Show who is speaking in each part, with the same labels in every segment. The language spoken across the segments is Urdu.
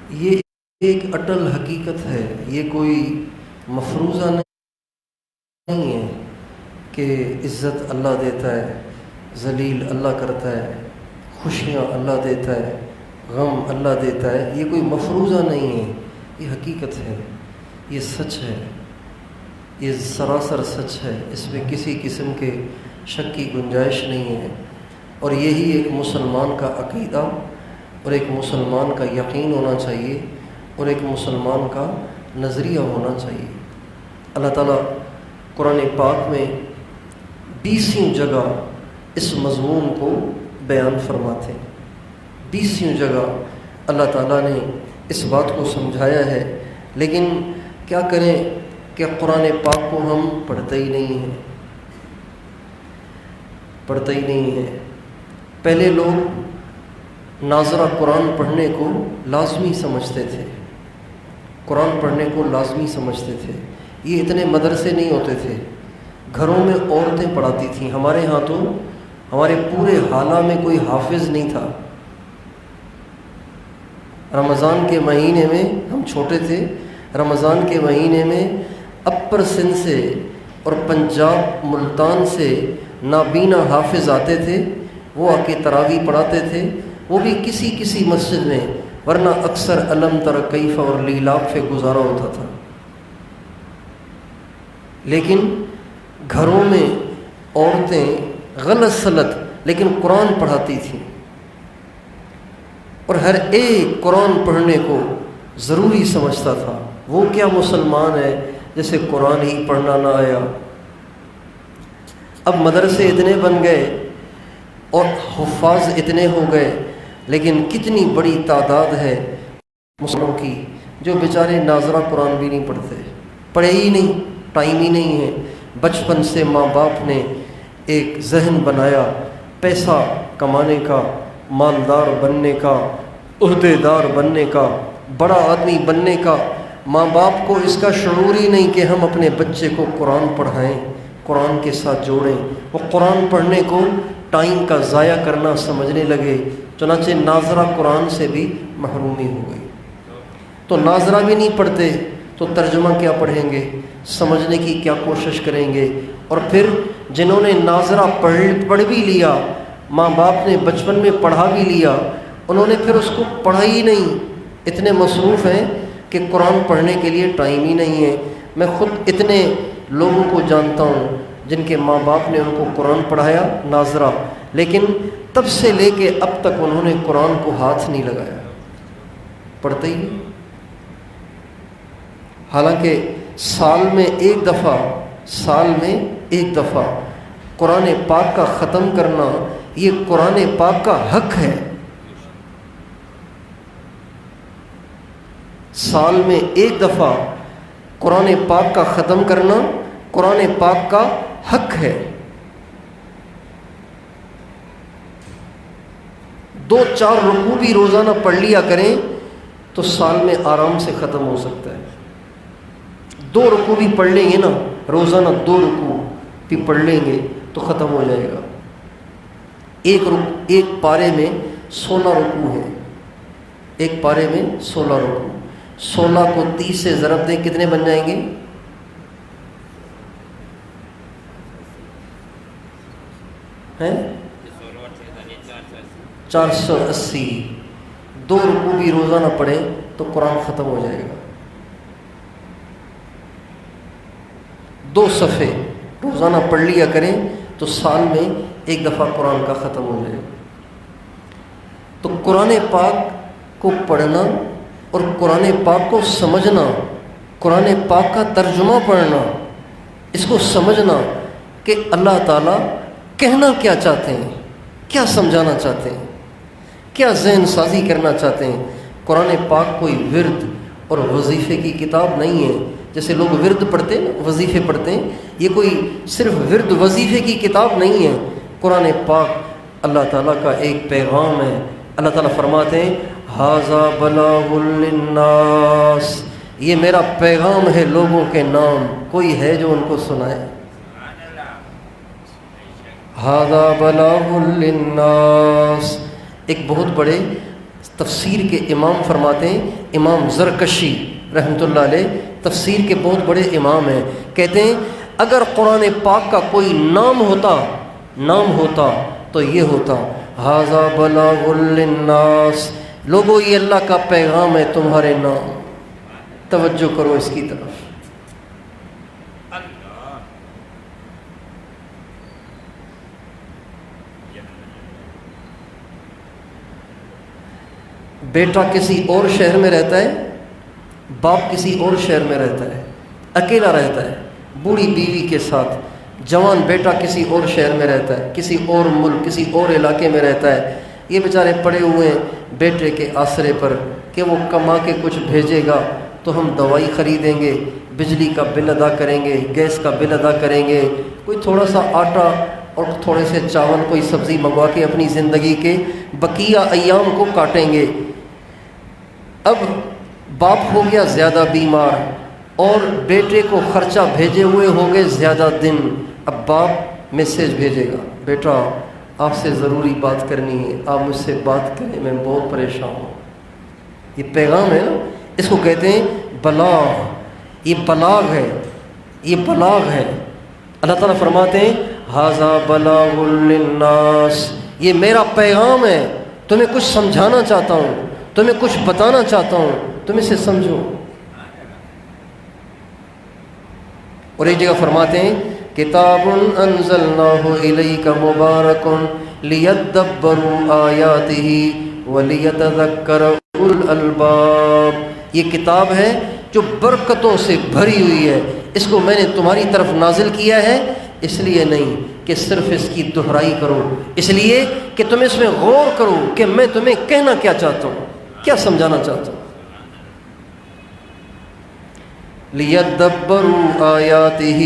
Speaker 1: یہ ایک اٹل حقیقت ہے، یہ کوئی مفروضہ نہیں ہے کہ عزت اللہ دیتا ہے، ذلیل اللہ کرتا ہے، خوشیاں اللہ دیتا ہے، غم اللہ دیتا ہے۔ یہ کوئی مفروضہ نہیں ہے، یہ حقیقت ہے، یہ سچ ہے، یہ سراسر سچ ہے، اس میں کسی قسم کے شک کی گنجائش نہیں ہے۔ اور یہی ایک مسلمان کا عقیدہ اور ایک مسلمان کا یقین ہونا چاہیے اور ایک مسلمان کا نظریہ ہونا چاہیے۔ اللہ تعالیٰ قرآن پاک میں 20 جگہ اس مضمون کو بیان فرماتے ہیں۔ 20 جگہ اللہ تعالیٰ نے اس بات کو سمجھایا ہے، لیکن کیا کریں کہ قرآن پاک کو ہم پڑھتے ہی نہیں ہیں۔ پہلے لوگ ناظرہ قرآن پڑھنے کو لازمی سمجھتے تھے، قرآن پڑھنے کو لازمی سمجھتے تھے۔ یہ اتنے مدرسے نہیں ہوتے تھے، گھروں میں عورتیں پڑھاتی تھیں۔ ہمارے ہاں تو ہمارے پورے حالہ میں کوئی حافظ نہیں تھا۔ رمضان کے مہینے میں ہم چھوٹے تھے، رمضان کے مہینے میں اپر سندھ سے اور پنجاب ملتان سے نابینا حافظ آتے تھے، وہ آ کے تراویح پڑھاتے تھے، وہ بھی کسی مسجد میں، ورنہ اکثر علم تر کیف اور لیلاف سے گزارا ہوتا تھا۔ لیکن گھروں میں عورتیں غلط سلط لیکن قرآن پڑھاتی تھیں، اور ہر ایک قرآن پڑھنے کو ضروری سمجھتا تھا۔ وہ کیا مسلمان ہے جسے قرآن ہی پڑھنا نہ آیا؟ اب مدرسے اتنے بن گئے اور حفاظ اتنے ہو گئے، لیکن کتنی بڑی تعداد ہے مسلمانوں کی جو بیچارے ناظرہ قرآن بھی نہیں پڑھتے، پڑھے ہی نہیں، ٹائم ہی نہیں ہے۔ بچپن سے ماں باپ نے ایک ذہن بنایا پیسہ کمانے کا، مالدار بننے کا، عہدے دار بننے کا، بڑا آدمی بننے کا۔ ماں باپ کو اس کا شعور ہی نہیں کہ ہم اپنے بچے کو قرآن پڑھائیں، قرآن کے ساتھ جوڑیں۔ وہ قرآن پڑھنے کو ٹائم کا ضائع کرنا سمجھنے لگے، چنانچہ ناظرہ قرآن سے بھی محرومی ہو گئی۔ تو ناظرہ بھی نہیں پڑھتے تو ترجمہ کیا پڑھیں گے، سمجھنے کی کیا کوشش کریں گے؟ اور پھر جنہوں نے ناظرہ پڑھ بھی لیا، ماں باپ نے بچپن میں پڑھا بھی لیا، انہوں نے پھر اس کو پڑھا ہی نہیں، اتنے مصروف ہیں کہ قرآن پڑھنے کے لیے ٹائم ہی نہیں ہے۔ میں خود اتنے لوگوں کو جانتا ہوں جن کے ماں باپ نے ان کو قرآن پڑھایا ناظرہ، لیکن تب سے لے کے اب تک انہوں نے قرآن کو ہاتھ نہیں لگایا، پڑھتے ہی نہیں۔ حالانکہ سال میں ایک دفعہ قرآن پاک کا ختم کرنا یہ قرآن پاک کا حق ہے۔ سال میں ایک دفعہ قرآن پاک کا ختم کرنا قرآن پاک کا حق ہے۔ 2-4 رکوع بھی روزانہ پڑھ لیا کریں تو سال میں آرام سے ختم ہو سکتا ہے۔ 2 رکوع بھی پڑھ لیں گے نا، روزانہ 2 رکوع بھی پڑھ لیں گے تو ختم ہو جائے گا۔ ایک پارے میں 16 رکوع ہیں، ایک پارے میں 16 رکوع۔ 16 کو 30 سے ضرب دیں، کتنے بن جائیں گے؟ ہیں 480۔ 2 رکوع بھی روزانہ پڑھیں تو قرآن ختم ہو جائے گا۔ 2 صفحے روزانہ پڑھ لیا کریں تو سال میں ایک دفعہ قرآن کا ختم ہو جائے گا۔ تو قرآن پاک کو پڑھنا اور قرآن پاک کو سمجھنا، قرآن پاک کا ترجمہ پڑھنا، اس کو سمجھنا کہ اللہ تعالیٰ کہنا کیا چاہتے ہیں، کیا سمجھانا چاہتے ہیں، کیا ذہن سازی کرنا چاہتے ہیں۔ قرآن پاک کوئی ورد اور وظیفے کی کتاب نہیں ہے، جیسے لوگ ورد پڑھتے ہیں، وظیفے پڑھتے ہیں، یہ کوئی صرف ورد وظیفے کی کتاب نہیں ہے۔ قرآن پاک اللہ تعالیٰ کا ایک پیغام ہے۔ اللہ تعالیٰ فرماتے ہیں ھذا بلاغ للناس، یہ میرا پیغام ہے لوگوں کے نام، کوئی ہے جو ان کو سنائے؟ ھذا بلاغ للناس، ایک بہت بڑے تفسیر کے امام فرماتے ہیں، امام زرکشی رحمۃ اللہ علیہ تفسیر کے بہت بڑے امام ہیں، کہتے ہیں اگر قرآن پاک کا کوئی نام ہوتا تو یہ ہوتا ھذا بلاغ للناس، لوگوں یہ اللہ کا پیغام ہے تمہارے نام۔ توجہ کرو اس کی طرف۔ بیٹا کسی اور شہر میں رہتا ہے، باپ کسی اور شہر میں رہتا ہے، اکیلا رہتا ہے بوڑھی بیوی کے ساتھ، جوان بیٹا کسی اور شہر میں رہتا ہے، کسی اور ملک، کسی اور علاقے میں رہتا ہے۔ یہ بیچارے پڑے ہوئے ہیں بیٹے کے آسرے پر کہ وہ کما کے کچھ بھیجے گا تو ہم دوائی خریدیں گے، بجلی کا بل ادا کریں گے، گیس کا بل ادا کریں گے، کوئی تھوڑا سا آٹا اور تھوڑے سے چاول، کوئی سبزی منگوا کے اپنی زندگی کے بقیہ ایام کو کاٹیں گے۔ اب باپ ہو گیا زیادہ بیمار اور بیٹے کو خرچہ بھیجے ہوئے ہو گئے زیادہ دن، اب باپ میسیج بھیجے گا، بیٹا آپ سے ضروری بات کرنی ہے، آپ مجھ سے بات کریں، میں بہت پریشان ہوں۔ یہ پیغام ہے نا، اس کو کہتے ہیں بلاغ، یہ بلاغ ہے، یہ بلاغ ہے۔ اللہ تعالیٰ فرماتے ہیں ھذا بلاغ للناس، یہ میرا پیغام ہے، تمہیں کچھ سمجھانا چاہتا ہوں، تمہیں کچھ بتانا چاہتا ہوں، تم اسے سمجھو۔ اور ایک جگہ فرماتے ہیں کتاب انزلناہ الیک مبارک لیدبروا آیاتہ ولیتذکر اولو الالباب، یہ کتاب ہے جو برکتوں سے بھری ہوئی ہے، اس کو میں نے تمہاری طرف نازل کیا ہے اس لیے نہیں کہ صرف اس کی دہرائی کرو، اس لیے کہ تم اس میں غور کرو کہ میں تمہیں کہنا کیا چاہتا ہوں، کیا سمجھانا چاہتا ہوں۔ لیدبروا آیاتہ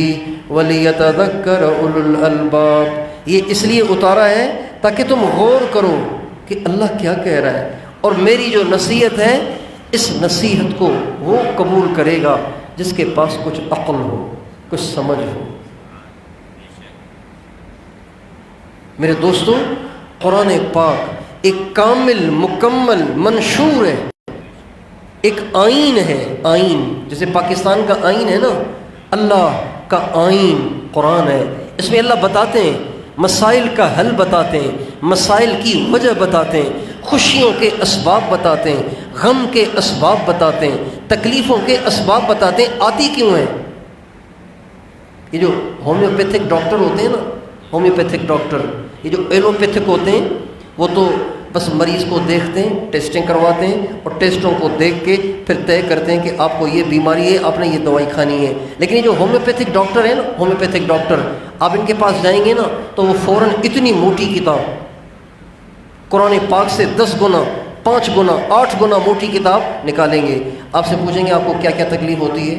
Speaker 1: ولیتذکر اولو الالباب، یہ اس لیے اتارا ہے تاکہ تم غور کرو کہ اللہ کیا کہہ رہا ہے، اور میری جو نصیحت ہے اس نصیحت کو وہ قبول کرے گا جس کے پاس کچھ عقل ہو، کچھ سمجھ ہو۔ میرے دوستو، قرآن پاک ایک کامل مکمل منشور ہے، ایک آئین ہے، آئین جیسے پاکستان کا آئین ہے نا، اللہ کا آئین قرآن ہے۔ اس میں اللہ بتاتے ہیں، مسائل کا حل بتاتے ہیں، مسائل کی وجہ بتاتے ہیں، خوشیوں کے اسباب بتاتے ہیں، غم کے اسباب بتاتے ہیں، تکلیفوں کے اسباب بتاتے ہیں، آتی کیوں ہیں۔ یہ جو ہومیوپیتھک ڈاکٹر ہوتے ہیں نا، ہومیوپیتھک ڈاکٹر، یہ جو ایلوپیتھک ہوتے ہیں، وہ تو بس مریض کو دیکھتے ہیں، ٹیسٹنگ کرواتے ہیں اور ٹیسٹوں کو دیکھ کے پھر طے کرتے ہیں کہ آپ کو یہ بیماری ہے، آپ نے یہ دوائی کھانی ہے۔ لیکن یہ جو ہومیوپیتھک ڈاکٹر ہیں نا، ہومیوپیتھک ڈاکٹر، آپ ان کے پاس جائیں گے نا تو وہ فوراً اتنی موٹی کتاب، قرآن پاک سے 10 گنا، 5 گنا، 8 گنا موٹی کتاب نکالیں گے، آپ سے پوچھیں گے آپ کو کیا کیا تکلیف ہوتی ہے،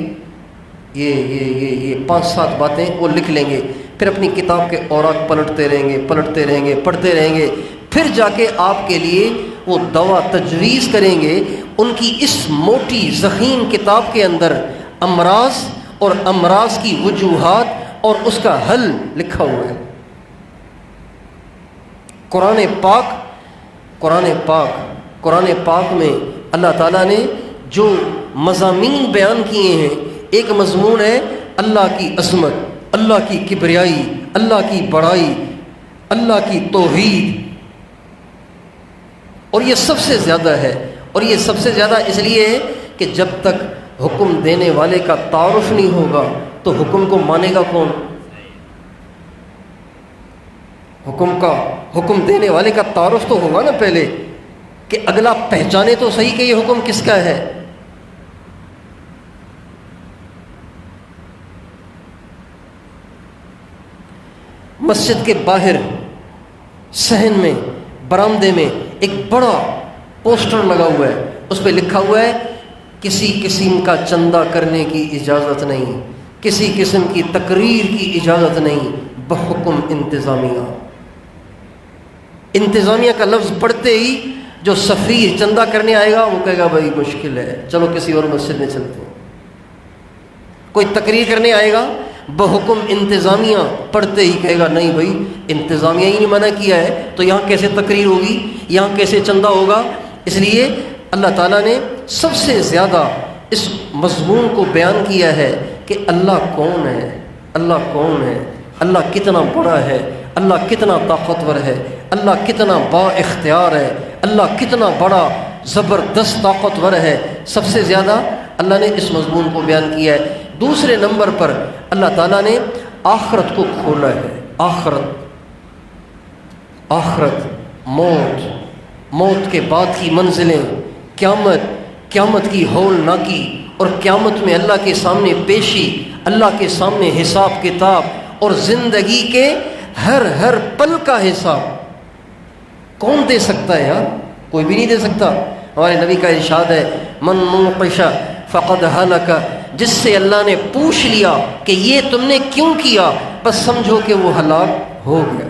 Speaker 1: یہ 5-7 باتیں وہ لکھ لیں گے، پھر اپنی کتاب کے اوراق پلٹتے رہیں گے، پڑھتے رہیں گے، پھر جا کے آپ کے لیے وہ دوا تجویز کریں گے۔ ان کی اس موٹی ضخیم کتاب کے اندر امراض اور امراض کی وجوہات اور اس کا حل لکھا ہوا ہے۔ قرآن پاک میں اللہ تعالیٰ نے جو مضامین بیان کیے ہیں، ایک مضمون ہے اللہ کی عظمت، اللہ کی کبریائی، اللہ کی بڑائی، اللہ کی توحید، اور یہ سب سے زیادہ ہے، اور یہ سب سے زیادہ اس لیے ہے کہ جب تک حکم دینے والے کا تعارف نہیں ہوگا تو حکم کو مانے گا کون؟ حکم دینے والے کا تعارف تو ہوگا نا پہلے، کہ اگلا پہچانے تو صحیح کہ یہ حکم کس کا ہے۔ مسجد کے باہر صحن میں، برآمدے میں ایک بڑا پوسٹر لگا ہوا ہے، اس پہ لکھا ہوا ہے کسی قسم کا چندہ کرنے کی اجازت نہیں، کسی قسم کی تقریر کی اجازت نہیں، بحکم انتظامیہ۔ انتظامیہ کا لفظ پڑھتے ہی جو سفیر چندہ کرنے آئے گا وہ کہے گا بھائی مشکل ہے، چلو کسی اور مسجد میں چلتے ہیں۔ کوئی تقریر کرنے آئے گا بحکم انتظامیہ، پڑھتے ہی کہے گا نہیں بھائی انتظامیہ ہی نے منع کیا ہے تو یہاں کیسے تقریر ہوگی، یہاں کیسے چندہ ہوگا۔ اس لیے اللہ تعالیٰ نے سب سے زیادہ اس مضمون کو بیان کیا ہے کہ اللہ کون ہے، اللہ کون ہے، اللہ کتنا بڑا ہے، اللہ کتنا طاقتور ہے، اللہ کتنا با اختیار ہے، اللہ کتنا بڑا زبردست طاقتور ہے۔ سب سے زیادہ اللہ نے اس مضمون کو بیان کیا ہے۔ دوسرے نمبر پر اللہ تعالیٰ نے آخرت کو کھولا ہے۔ آخرت، موت کے بعد کی منزلیں، قیامت کی ہولناکی، اور قیامت میں اللہ کے سامنے پیشی، اللہ کے سامنے حساب کتاب، اور زندگی کے ہر پل کا حساب کون دے سکتا ہے یار؟ کوئی بھی نہیں دے سکتا۔ ہمارے نبی کا ارشاد ہے من نوقش فقد ہلک، جس سے اللہ نے پوچھ لیا کہ یہ تم نے کیوں کیا، بس سمجھو کہ وہ ہلاک ہو گیا،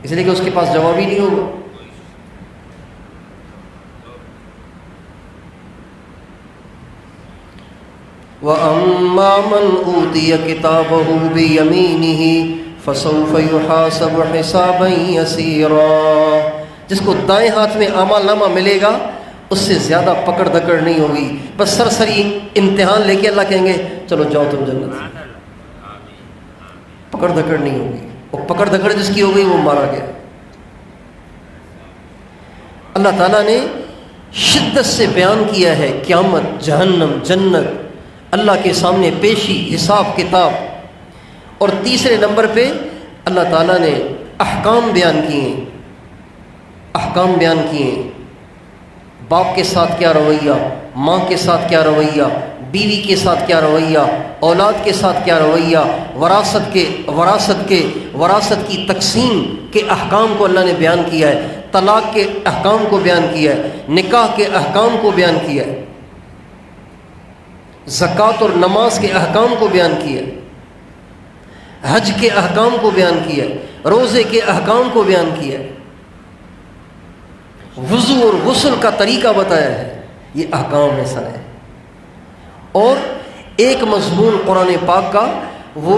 Speaker 1: اس لیے کہ اس کے پاس جواب ہی نہیں ہوگا۔ وَأَمَّا مَنْ أُوتِيَ كِتَابَهُ بِيَمِينِهِ فَسَوْفَ يُحَاسَبُ حِسَابًا يَسِيرًا، جس کو دائیں ہاتھ میں اعمال نامہ ملے گا اس سے زیادہ پکڑ دکڑ نہیں ہوگی، بس سرسری امتحان لے کے اللہ کہیں گے چلو جاؤ تم جنت، پکڑ دکڑ نہیں ہوگی۔ اور پکڑ دکڑ جس کی ہو گئی وہ مارا گیا۔ اللہ تعالیٰ نے شدت سے بیان کیا ہے قیامت، جہنم، جنت، اللہ کے سامنے پیشی، حساب کتاب۔ اور تیسرے نمبر پہ اللہ تعالیٰ نے احکام بیان کیے، باپ کے ساتھ کیا رویہ، ماں کے ساتھ کیا رویہ، بیوی کے ساتھ کیا رویہ، اولاد کے ساتھ کیا رویہ، وراثت کی تقسیم کے احکام کو اللہ نے بیان کیا ہے، طلاق کے احکام کو بیان کیا ہے، نکاح کے احکام کو بیان کیا ہے، زکوٰۃ اور نماز کے احکام کو بیان کیا ہے، حج کے احکام کو بیان کیا ہے، روزے کے احکام کو بیان کیا ہے، وضو اور غسل کا طریقہ بتایا ہے۔ یہ احکام میں سارے، اور ایک مضمون قرآن پاک کا وہ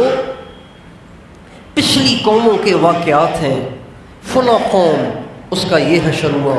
Speaker 1: پچھلی قوموں کے واقعات ہیں، فلاں قوم اس کا یہ حشر ہوا،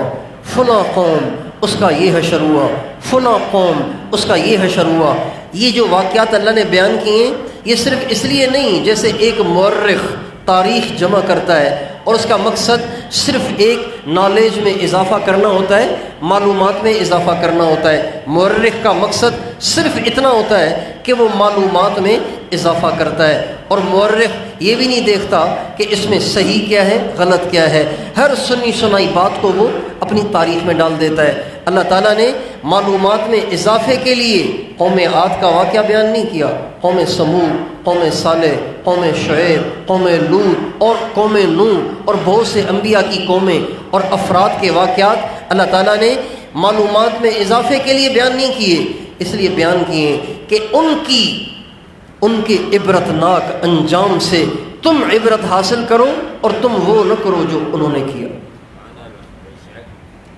Speaker 1: فلاں قوم اس کا یہ حشر ہوا، فلاں قوم اس کا یہ حشر ہوا۔ یہ جو واقعات اللہ نے بیان کیے ہیں یہ صرف اس لیے نہیں جیسے ایک مورخ تاریخ جمع کرتا ہے اور اس کا مقصد صرف ایک نالج میں اضافہ کرنا ہوتا ہے، معلومات میں اضافہ کرنا ہوتا ہے۔ مورخ کا مقصد صرف اتنا ہوتا ہے کہ وہ معلومات میں اضافہ کرتا ہے، اور مورخ یہ بھی نہیں دیکھتا کہ اس میں صحیح کیا ہے، غلط کیا ہے، ہر سنی سنائی بات کو وہ اپنی تاریخ میں ڈال دیتا ہے۔ اللہ تعالیٰ نے معلومات میں اضافے کے لیے قوم عاد کا واقعہ بیان نہیں کیا، قوم سمود، قوم صالح، قوم شعیب، قوم لوط اور قوم نوح اور بہت سے انبیاء کی قومیں اور افراد کے واقعات اللہ تعالیٰ نے معلومات میں اضافے کے لیے بیان نہیں کیے، اس لیے بیان کیے کہ ان کے عبرتناک انجام سے تم عبرت حاصل کرو اور تم وہ نہ کرو جو انہوں نے کیا۔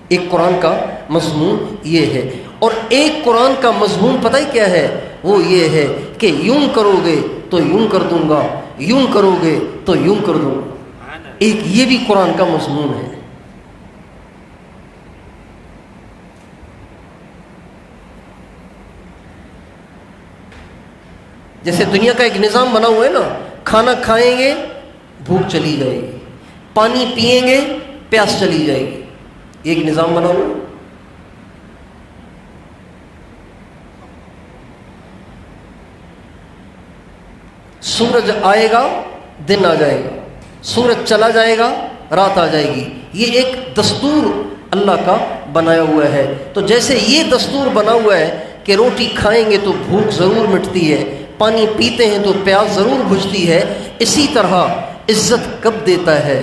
Speaker 1: ایک قرآن کا مضمون یہ ہے، اور ایک قرآن کا مضمون پتہ ہی کیا ہے؟ وہ یہ ہے کہ یوں کرو گے تو یوں کر دوں گا، یوں کرو گے تو یوں کر دوں گا۔ ایک یہ بھی قرآن کا مضمون ہے۔ جیسے دنیا کا ایک نظام بنا ہوا ہے نا، کھانا کھائیں گے بھوک چلی جائے گی، پانی پئیں گے پیاس چلی جائے گی، ایک نظام بنا ہوا۔ سورج آئے گا دن آ جائے گا، سورج چلا جائے گا رات آ جائے گی، یہ ایک دستور اللہ کا بنایا ہوا ہے۔ تو جیسے یہ دستور بنا ہوا ہے کہ روٹی کھائیں گے تو بھوک ضرور مٹتی ہے، پانی پیتے ہیں تو پیاس ضرور بجھتی ہے، اسی طرح عزت کب دیتا ہے،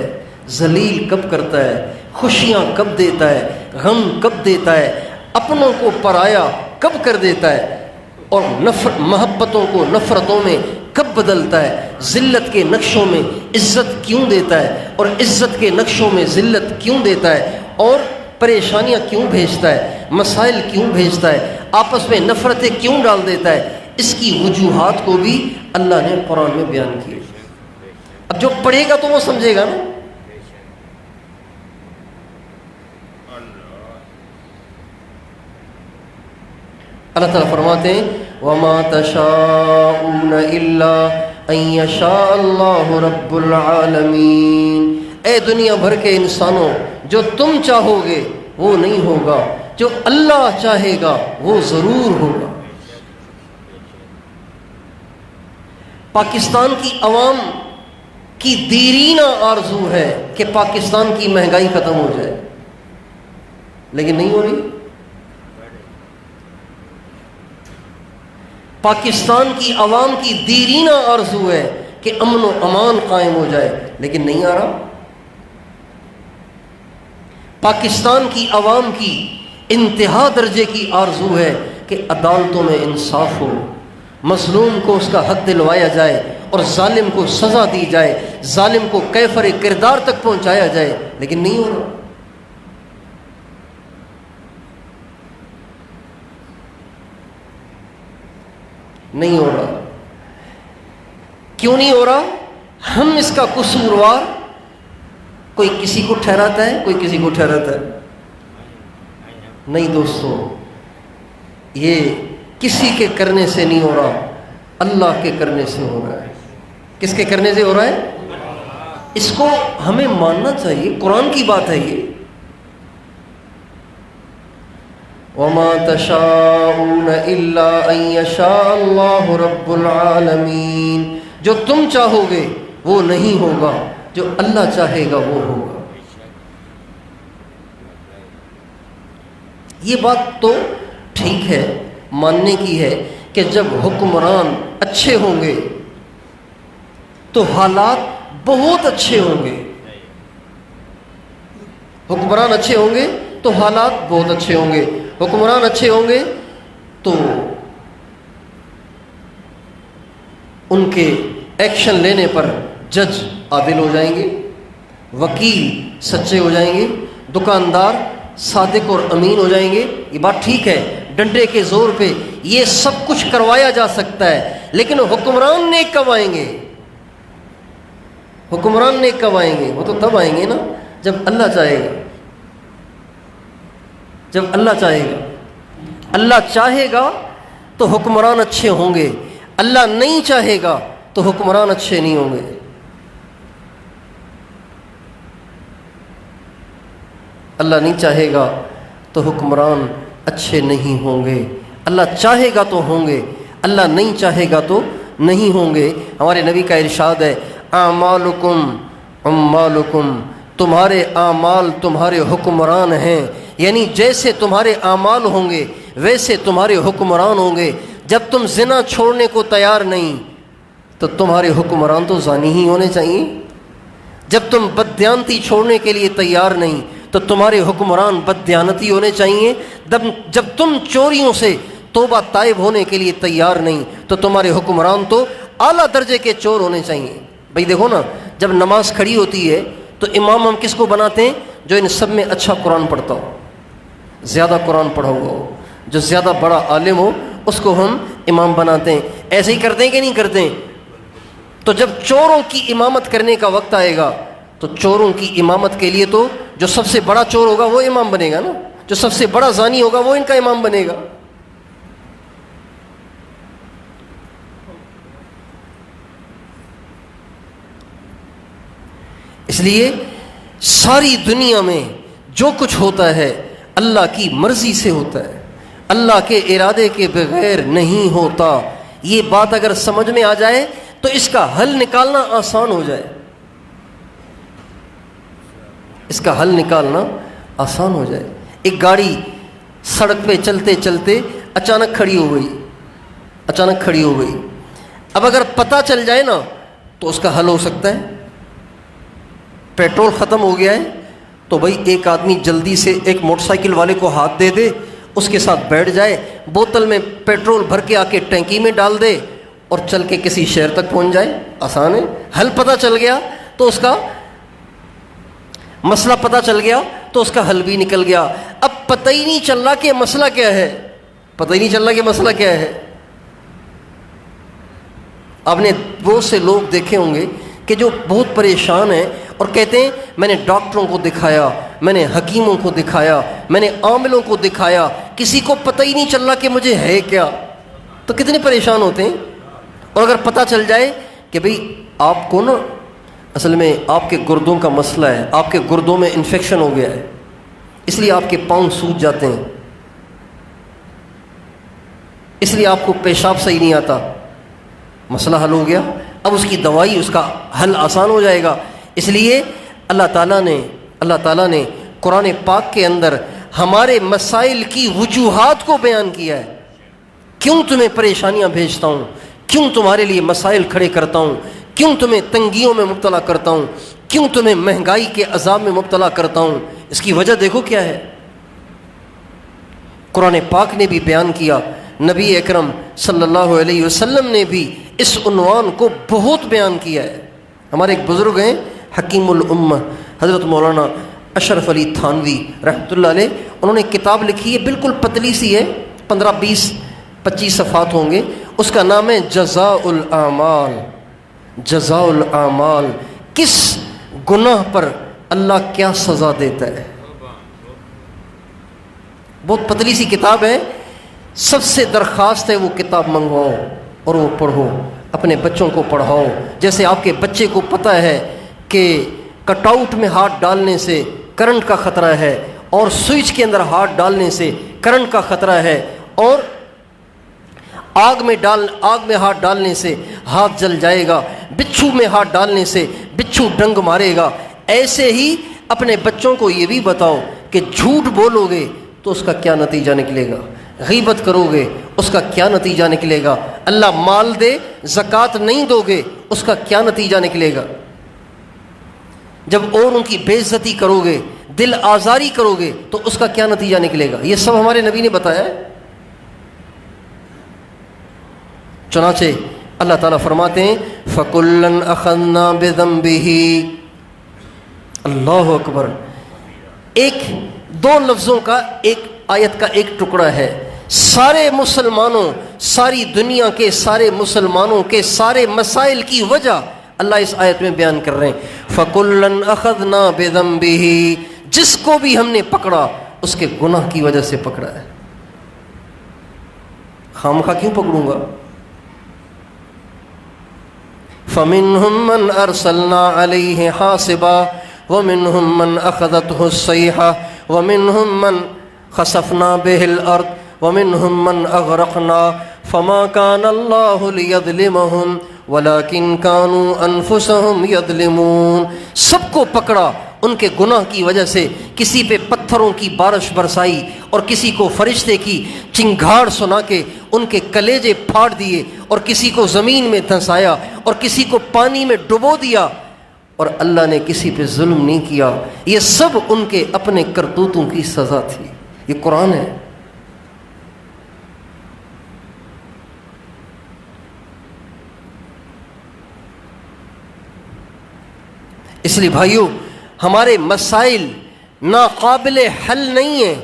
Speaker 1: ذلیل کب کرتا ہے، خوشیاں کب دیتا ہے، غم کب دیتا ہے، اپنوں کو پرایا کب کر دیتا ہے، اور محبتوں کو نفرتوں میں کب بدلتا ہے، ذلت کے نقشوں میں عزت کیوں دیتا ہے اور عزت کے نقشوں میں ذلت کیوں دیتا ہے، اور پریشانیاں کیوں بھیجتا ہے، مسائل کیوں بھیجتا ہے، آپس میں نفرتیں کیوں ڈال دیتا ہے، اس کی وجوہات کو بھی اللہ نے قرآن میں بیان کیا۔ اب جو پڑھے گا تو وہ سمجھے گا نا۔ اللہ تعالیٰ فرماتے ہیں وَمَا تَشَاءُونَ إِلَّا أَن يَشَاءَ اللَّهُ رَبُّ الْعَالَمِينَ۔ اے دنیا بھر کے انسانوں، جو تم چاہو گے وہ نہیں ہوگا، جو اللہ چاہے گا وہ ضرور ہوگا۔ پاکستان کی عوام کی دیرینہ آرزو ہے کہ پاکستان کی مہنگائی ختم ہو جائے، لیکن نہیں ہو رہی۔ پاکستان کی عوام کی دیرینہ آرزو ہے کہ امن و امان قائم ہو جائے، لیکن نہیں آ رہا۔ پاکستان کی عوام کی انتہا درجے کی آرزو ہے کہ عدالتوں میں انصاف ہو، مظلوم کو اس کا حق دلوایا جائے اور ظالم کو سزا دی جائے، ظالم کو کیفر کردار تک پہنچایا جائے، لیکن نہیں ہو رہا۔ نہیں ہو رہا۔ کیوں نہیں ہو رہا؟ ہم اس کا قصوروار کوئی کسی کو ٹھہراتا ہے، کوئی کسی کو ٹھہراتا ہے۔ نہیں دوستو، یہ کسی کے کرنے سے نہیں ہو رہا، اللہ کے کرنے سے ہو رہا ہے۔ کس کے کرنے سے ہو رہا ہے؟ اس کو ہمیں ماننا چاہیے، قرآن کی بات ہے یہ۔ وَمَا تَشَاءُونَ إِلَّا أَن يَشَاءَ اللَّهُ رَبُّ الْعَالَمِينَ۔ جو تم چاہو گے وہ نہیں ہوگا، جو اللہ چاہے گا وہ ہوگا۔ یہ بات تو ٹھیک ہے، ماننے کی ہے کہ جب حکمران اچھے ہوں گے تو حالات بہت اچھے ہوں گے۔ حکمران اچھے ہوں گے تو حالات بہت اچھے ہوں گے۔ حکمران اچھے ہوں گے تو ان کے ایکشن لینے پر جج عادل ہو جائیں گے، وکیل سچے ہو جائیں گے، دکاندار صادق اور امین ہو جائیں گے۔ یہ بات ٹھیک ہے، ڈنڈے کے زور پہ یہ سب کچھ کروایا جا سکتا ہے، لیکن حکمران نیک کب آئیں گے؟ حکمران نیک کب آئیں گے؟ وہ تو تب آئیں گے نا جب اللہ چاہے گا۔ جب اللہ چاہے گا، اللہ چاہے گا تو حکمران اچھے ہوں گے، اللہ نہیں چاہے گا تو حکمران اچھے نہیں ہوں گے۔ اللہ نہیں چاہے گا تو حکمران اچھے نہیں ہوں گے، اللہ چاہے گا تو ہوں گے، اللہ نہیں چاہے گا تو نہیں ہوں گے۔ ہمارے نبی کا ارشاد ہے اعمالکم عمالکم، تمہارے اعمال تمہارے حکمران ہیں، یعنی جیسے تمہارے اعمال ہوں گے ویسے تمہارے حکمران ہوں گے۔ جب تم زنا چھوڑنے کو تیار نہیں تو تمہارے حکمران تو زانی ہی ہونے چاہیے۔ جب تم بددیانتی چھوڑنے کے لیے تیار نہیں تو تمہارے حکمران بددیانتی ہونے چاہیے۔ جب تم چوریوں سے توبہ طائب ہونے کے لیے تیار نہیں تو تمہارے حکمران تو اعلیٰ درجے کے چور ہونے چاہیے۔ بھئی دیکھو نا، جب نماز کھڑی ہوتی ہے تو امام ہم کس کو بناتے ہیں؟ جو ان سب میں اچھا قرآن پڑھتا ہو، زیادہ قرآن پڑھا ہوا ہو، جو زیادہ بڑا عالم ہو، اس کو ہم امام بناتے ہیں۔ ایسے ہی کرتے ہیں کہ نہیں کرتے ہیں؟ تو جب چوروں کی امامت کرنے کا وقت آئے گا تو چوروں کی امامت کے لیے تو جو سب سے بڑا چور ہوگا وہ امام بنے گا نا، جو سب سے بڑا زانی ہوگا وہ ان کا امام بنے گا۔ اس لیے ساری دنیا میں جو کچھ ہوتا ہے اللہ کی مرضی سے ہوتا ہے، اللہ کے ارادے کے بغیر نہیں ہوتا۔ یہ بات اگر سمجھ میں آ جائے تو اس کا حل نکالنا آسان ہو جائے، اس کا حل نکالنا آسان ہو جائے۔ ایک گاڑی سڑک پہ چلتے چلتے اچانک کھڑی ہو گئی، اب اگر پتہ چل جائے نا تو اس کا حل ہو سکتا ہے۔ پیٹرول ختم ہو گیا ہے تو بھائی ایک آدمی جلدی سے ایک موٹر سائیکل والے کو ہاتھ دے دے، اس کے ساتھ بیٹھ جائے، بوتل میں پیٹرول بھر کے آ کے ٹینکی میں ڈال دے اور چل کے کسی شہر تک پہنچ جائے۔ آسان ہے، حل پتہ چل گیا تو اس کا مسئلہ پتہ چل گیا تو اس کا حل بھی نکل گیا۔ اب پتہ ہی نہیں چل رہا کہ مسئلہ کیا ہے، آپ نے بہت سے لوگ دیکھے ہوں گے کہ جو بہت پریشان ہیں اور کہتے ہیں میں نے ڈاکٹروں کو دکھایا، میں نے حکیموں کو دکھایا، میں نے عاملوں کو دکھایا، کسی کو پتہ ہی نہیں چل رہا کہ مجھے ہے کیا، تو کتنے پریشان ہوتے ہیں۔ اور اگر پتہ چل جائے کہ بھئی آپ کو نا اصل میں آپ کے گردوں کا مسئلہ ہے، آپ کے گردوں میں انفیکشن ہو گیا ہے، اس لیے آپ کے پاؤں سوج جاتے ہیں، اس لیے آپ کو پیشاب صحیح نہیں آتا، مسئلہ حل ہو گیا، اب اس کی دوائی، اس کا حل آسان ہو جائے گا۔ اس لیے اللہ تعالیٰ نے قرآن پاک کے اندر ہمارے مسائل کی وجوہات کو بیان کیا ہے۔ کیوں تمہیں پریشانیاں بھیجتا ہوں، کیوں تمہارے لیے مسائل کھڑے کرتا ہوں، کیوں تمہیں تنگیوں میں مبتلا کرتا ہوں، کیوں تمہیں مہنگائی کے عذاب میں مبتلا کرتا ہوں، اس کی وجہ دیکھو کیا ہے۔ قرآن پاک نے بھی بیان کیا، نبی اکرم صلی اللہ علیہ وسلم نے بھی اس عنوان کو بہت بیان کیا ہے۔ ہمارے ایک بزرگ ہیں حکیم الامہ حضرت مولانا اشرف علی تھانوی رحمۃ اللہ علیہ، انہوں نے کتاب لکھی ہے، بالکل پتلی سی ہے، 15-20-25 صفحات ہوں گے، اس کا نام ہے جزاء الاعمال۔ جزاء الاعمال، کس گناہ پر اللہ کیا سزا دیتا ہے۔ بہت پتلی سی کتاب ہے، سب سے درخواست ہے وہ کتاب منگواؤ اور وہ پڑھو، اپنے بچوں کو پڑھاؤ۔ جیسے آپ کے بچے کو پتہ ہے کہ کٹ آؤٹ میں ہاتھ ڈالنے سے کرنٹ کا خطرہ ہے، اور سوئچ کے اندر ہاتھ ڈالنے سے کرنٹ کا خطرہ ہے، اور آگ میں ہاتھ ڈالنے سے ہاتھ جل جائے گا، بچھو میں ہاتھ ڈالنے سے بچھو ڈنگ مارے گا، ایسے ہی اپنے بچوں کو یہ بھی بتاؤ کہ جھوٹ بولو گے تو اس کا کیا نتیجہ نکلے گا، غیبت کرو گے اس کا کیا نتیجہ نکلے گا، اللہ مال دے زکوٰۃ نہیں دو گے اس کا کیا نتیجہ نکلے گا، جب اور ان کی بے عزتی کرو گے، دل آزاری کرو گے تو اس کا کیا نتیجہ نکلے گا۔ یہ سب ہمارے نبی نے بتایا ہے۔ چنانچہ اللہ تعالیٰ فرماتے ہیں فَكُلًّا أَخَذْنَا بِذَنبِهِ۔ اللہ اکبر، دو لفظوں کا ایک آیت کا ایک ٹکڑا ہے، سارے مسلمانوں، ساری دنیا کے سارے مسلمانوں کے سارے مسائل کی وجہ اللہ اس آیت میں بیان کر رہے ہیں۔ فَكُلًّا أَخَذْنَا بِذَنبِهِ، جس کو بھی ہم نے پکڑا اس کے گناہ کی وجہ سے پکڑا ہے، خامخواہ کیوں پکڑوں گا۔ فَمِنْهُمْ مَنْ أَرْسَلْنَا عَلَيْهِ حَاصِبًا وَمِنْهُمْ مَنْ أَخَذَتْهُ الصَّيْحَةُ وَمِنْهُمْ مَنْ خَسَفْنَا بِهِ الْأَرْضَ وَمِنْهُمْ مَنْ أَغْرَقْنَا فَمَا كَانَ اللَّهُ لِيَظْلِمَهُمْ وَلَكِنْ كَانُوا أَنفُسَهُمْ يَظْلِمُونَ۔ سب کو پکڑا ان کے گناہ کی وجہ سے، کسی پہ پتھروں کی بارش برسائی اور کسی کو فرشتے کی چنگھاڑ سنا کے ان کے کلیجے پھاڑ دیے، اور کسی کو زمین میں دھنسایا اور کسی کو پانی میں ڈبو دیا، اور اللہ نے کسی پہ ظلم نہیں کیا۔ یہ سب ان کے اپنے کرتوتوں کی سزا تھی۔ یہ قرآن ہے۔ اس لیے بھائیو، ہمارے مسائل ناقابل حل نہیں ہیں،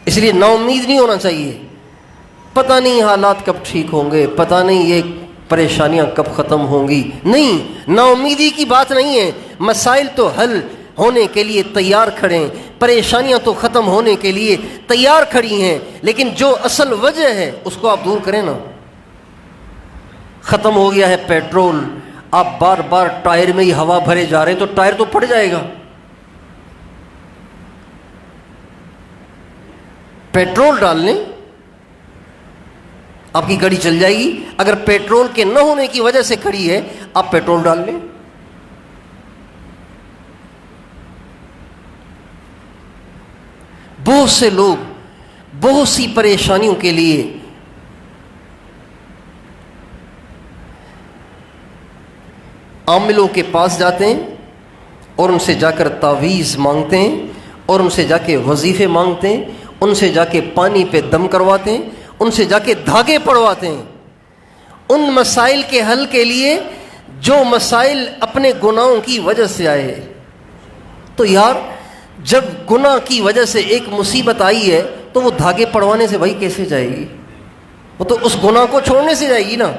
Speaker 1: اس لیے نا امید نہیں ہونا چاہیے۔ پتہ نہیں حالات کب ٹھیک ہوں گے، پتہ نہیں یہ پریشانیاں کب ختم ہوں گی، نہیں، نا امیدی کی بات نہیں ہے۔ مسائل تو حل ہونے کے لیے تیار کھڑے ہیں، پریشانیاں تو ختم ہونے کے لیے تیار کھڑی ہیں، لیکن جو اصل وجہ ہے اس کو آپ دور کریں نا۔ ختم ہو گیا ہے پیٹرول، آپ بار بار ٹائر میں ہی ہوا بھرے جا رہے ہیں تو ٹائر تو پھٹ جائے گا۔ پیٹرول ڈال لیں، آپ کی گاڑی چل جائے گی۔ اگر پیٹرول کے نہ ہونے کی وجہ سے کھڑی ہے، آپ پیٹرول ڈال لیں۔ بہت سے لوگ بہت سی پریشانیوں کے لیے عاملوں کے پاس جاتے ہیں اور ان سے جا کر تعویذ مانگتے ہیں، اور ان سے جا کے وظیفے مانگتے ہیں، ان سے جا کے پانی پہ دم کرواتے ہیں، ان سے جا کے دھاگے پڑواتے ہیں ان مسائل کے حل کے لیے جو مسائل اپنے گناہوں کی وجہ سے آئے۔ تو یار جب گناہ کی وجہ سے ایک مصیبت آئی ہے تو وہ دھاگے پڑوانے سے بھائی کیسے جائے گی؟ وہ تو اس گناہ کو چھوڑنے سے جائے گی نا۔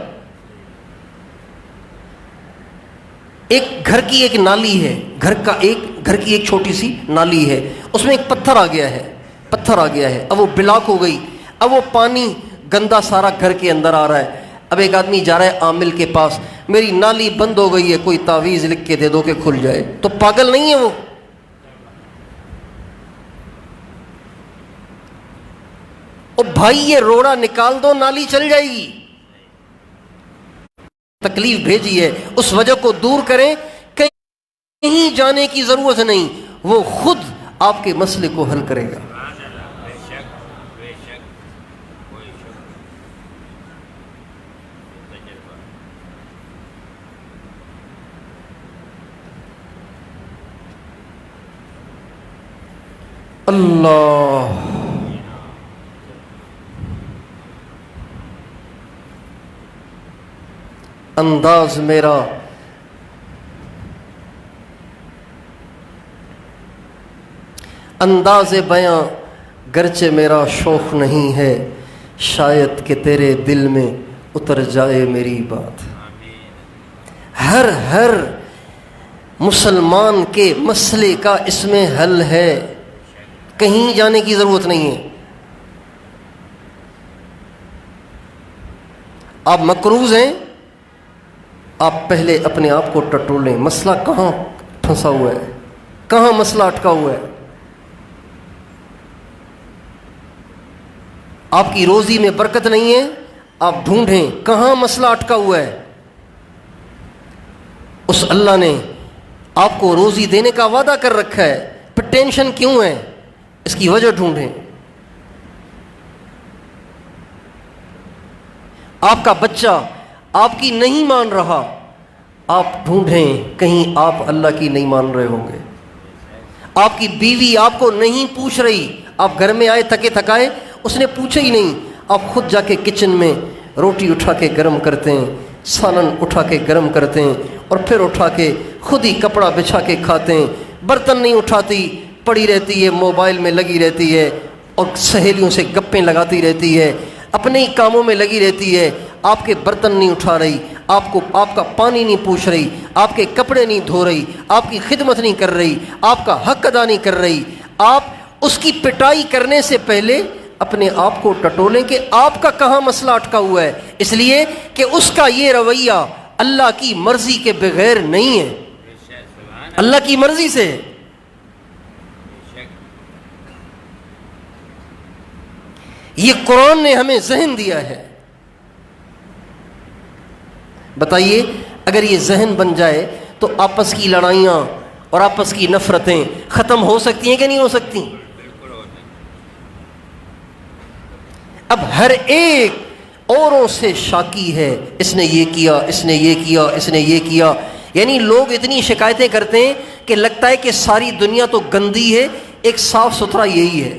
Speaker 1: ایک گھر کی ایک نالی ہے، گھر کی ایک چھوٹی سی نالی ہے، اس میں ایک پتھر آ گیا ہے، پتھر آ گیا ہے، اب وہ بلاک ہو گئی، اب وہ پانی گندا سارا گھر کے اندر آ رہا ہے۔ اب ایک آدمی جا رہا ہے عامل کے پاس، میری نالی بند ہو گئی ہے، کوئی تعویذ لکھ کے دے دو کہ کھل جائے۔ تو پاگل نہیں ہے وہ؟ او بھائی یہ روڑا نکال دو، نالی چل جائے گی۔ تکلیف بھیجی ہے، اس وجہ کو دور کریں، کہیں جانے کی ضرورت نہیں، وہ خود آپ کے مسئلے کو حل کرے گا۔ اللہ انداز میرا انداز بیاں گرچہ میرا شوق نہیں ہے، شاید کہ تیرے دل میں اتر جائے میری بات۔ ہر مسلمان کے مسئلے کا اس میں حل ہے، کہیں جانے کی ضرورت نہیں ہے۔ آپ مقروض ہیں، آپ پہلے اپنے آپ کو ٹٹولیں، مسئلہ کہاں پھنسا ہوا ہے، کہاں مسئلہ اٹکا ہوا ہے۔ آپ کی روزی میں برکت نہیں ہے، آپ ڈھونڈیں کہاں مسئلہ اٹکا ہوا ہے۔ اس اللہ نے آپ کو روزی دینے کا وعدہ کر رکھا ہے، پھر ٹینشن کیوں ہے؟ اس کی وجہ ڈھونڈیں۔ آپ کا بچہ آپ کی نہیں مان رہا، آپ ڈھونڈیں کہیں آپ اللہ کی نہیں مان رہے ہوں گے۔ آپ کی بیوی آپ کو نہیں پوچھ رہی، آپ گھر میں آئے تھکے تھکائے، اس نے پوچھا ہی نہیں، آپ خود جا کے کچن میں روٹی اٹھا کے گرم کرتے ہیں، سالن اٹھا کے گرم کرتے ہیں، اور پھر اٹھا کے خود ہی کپڑا بچھا کے کھاتے ہیں۔ برتن نہیں اٹھاتی، پڑی رہتی ہے، موبائل میں لگی رہتی ہے، اور سہیلیوں سے گپیں لگاتی رہتی ہے، اپنے ہی کاموں میں لگی رہتی ہے۔ آپ کے برتن نہیں اٹھا رہی، آپ کا پانی نہیں پوچھ رہی، آپ کے کپڑے نہیں دھو رہی، آپ کی خدمت نہیں کر رہی، آپ کا حق ادا نہیں کر رہی۔ آپ اس کی پٹائی کرنے سے پہلے اپنے آپ کو ٹٹولیں کہ آپ کا کہاں مسئلہ اٹکا ہوا ہے، اس لیے کہ اس کا یہ رویہ اللہ کی مرضی کے بغیر نہیں ہے، اللہ کی مرضی سے ہے۔ یہ قرآن نے ہمیں ذہن دیا ہے۔ بتائیے اگر یہ ذہن بن جائے تو آپس کی لڑائیاں اور آپس کی نفرتیں ختم ہو سکتی ہیں کہ نہیں ہو سکتی؟ اب ہر ایک اوروں سے شاکی ہے، اس نے یہ کیا، اس نے یہ کیا، اس نے یہ کیا، یعنی لوگ اتنی شکایتیں کرتے ہیں کہ لگتا ہے کہ ساری دنیا تو گندی ہے، ایک صاف ستھرا یہی ہے۔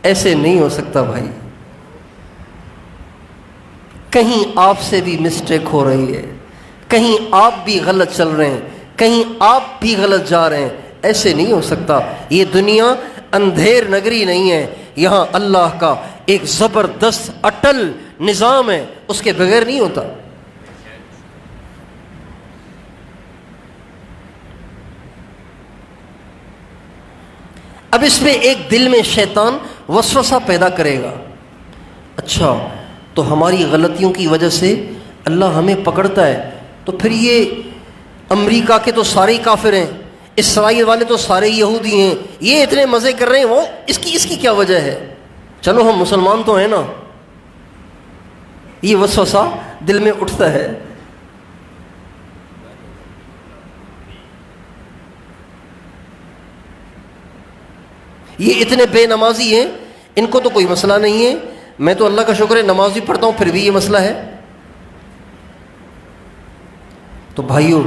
Speaker 1: ایسے نہیں ہو سکتا بھائی، کہیں آپ سے بھی مسٹیک ہو رہی ہے، کہیں آپ بھی غلط چل رہے ہیں، کہیں آپ بھی غلط جا رہے ہیں، ایسے نہیں ہو سکتا۔ یہ دنیا اندھیر نگری نہیں ہے، یہاں اللہ کا ایک زبردست اٹل نظام ہے، اس کے بغیر نہیں ہوتا۔ اب اس میں ایک دل میں شیطان وسوسہ پیدا کرے گا، اچھا تو ہماری غلطیوں کی وجہ سے اللہ ہمیں پکڑتا ہے، تو پھر یہ امریکہ کے تو سارے ہی کافر ہیں، اسرائیل والے تو سارے یہودی ہیں، یہ اتنے مزے کر رہے ہیں، وہ اس کی کیا وجہ ہے؟ چلو ہم مسلمان تو ہیں نا۔ یہ وسوسہ دل میں اٹھتا ہے۔ یہ اتنے بے نمازی ہیں، ان کو تو کوئی مسئلہ نہیں ہے، میں تو اللہ کا شکر ہے نماز بھی پڑھتا ہوں، پھر بھی یہ مسئلہ ہے۔ تو بھائیوں،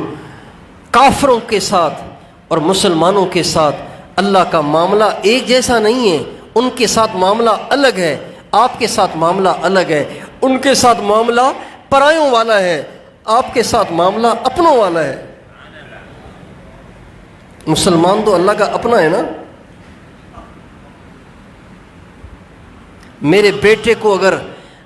Speaker 1: کافروں کے ساتھ اور مسلمانوں کے ساتھ اللہ کا معاملہ ایک جیسا نہیں ہے، ان کے ساتھ معاملہ الگ ہے، آپ کے ساتھ معاملہ الگ ہے، ان کے ساتھ معاملہ پرایوں والا ہے، آپ کے ساتھ معاملہ اپنوں والا ہے۔ مسلمان تو اللہ کا اپنا ہے نا۔ میرے بیٹے کو اگر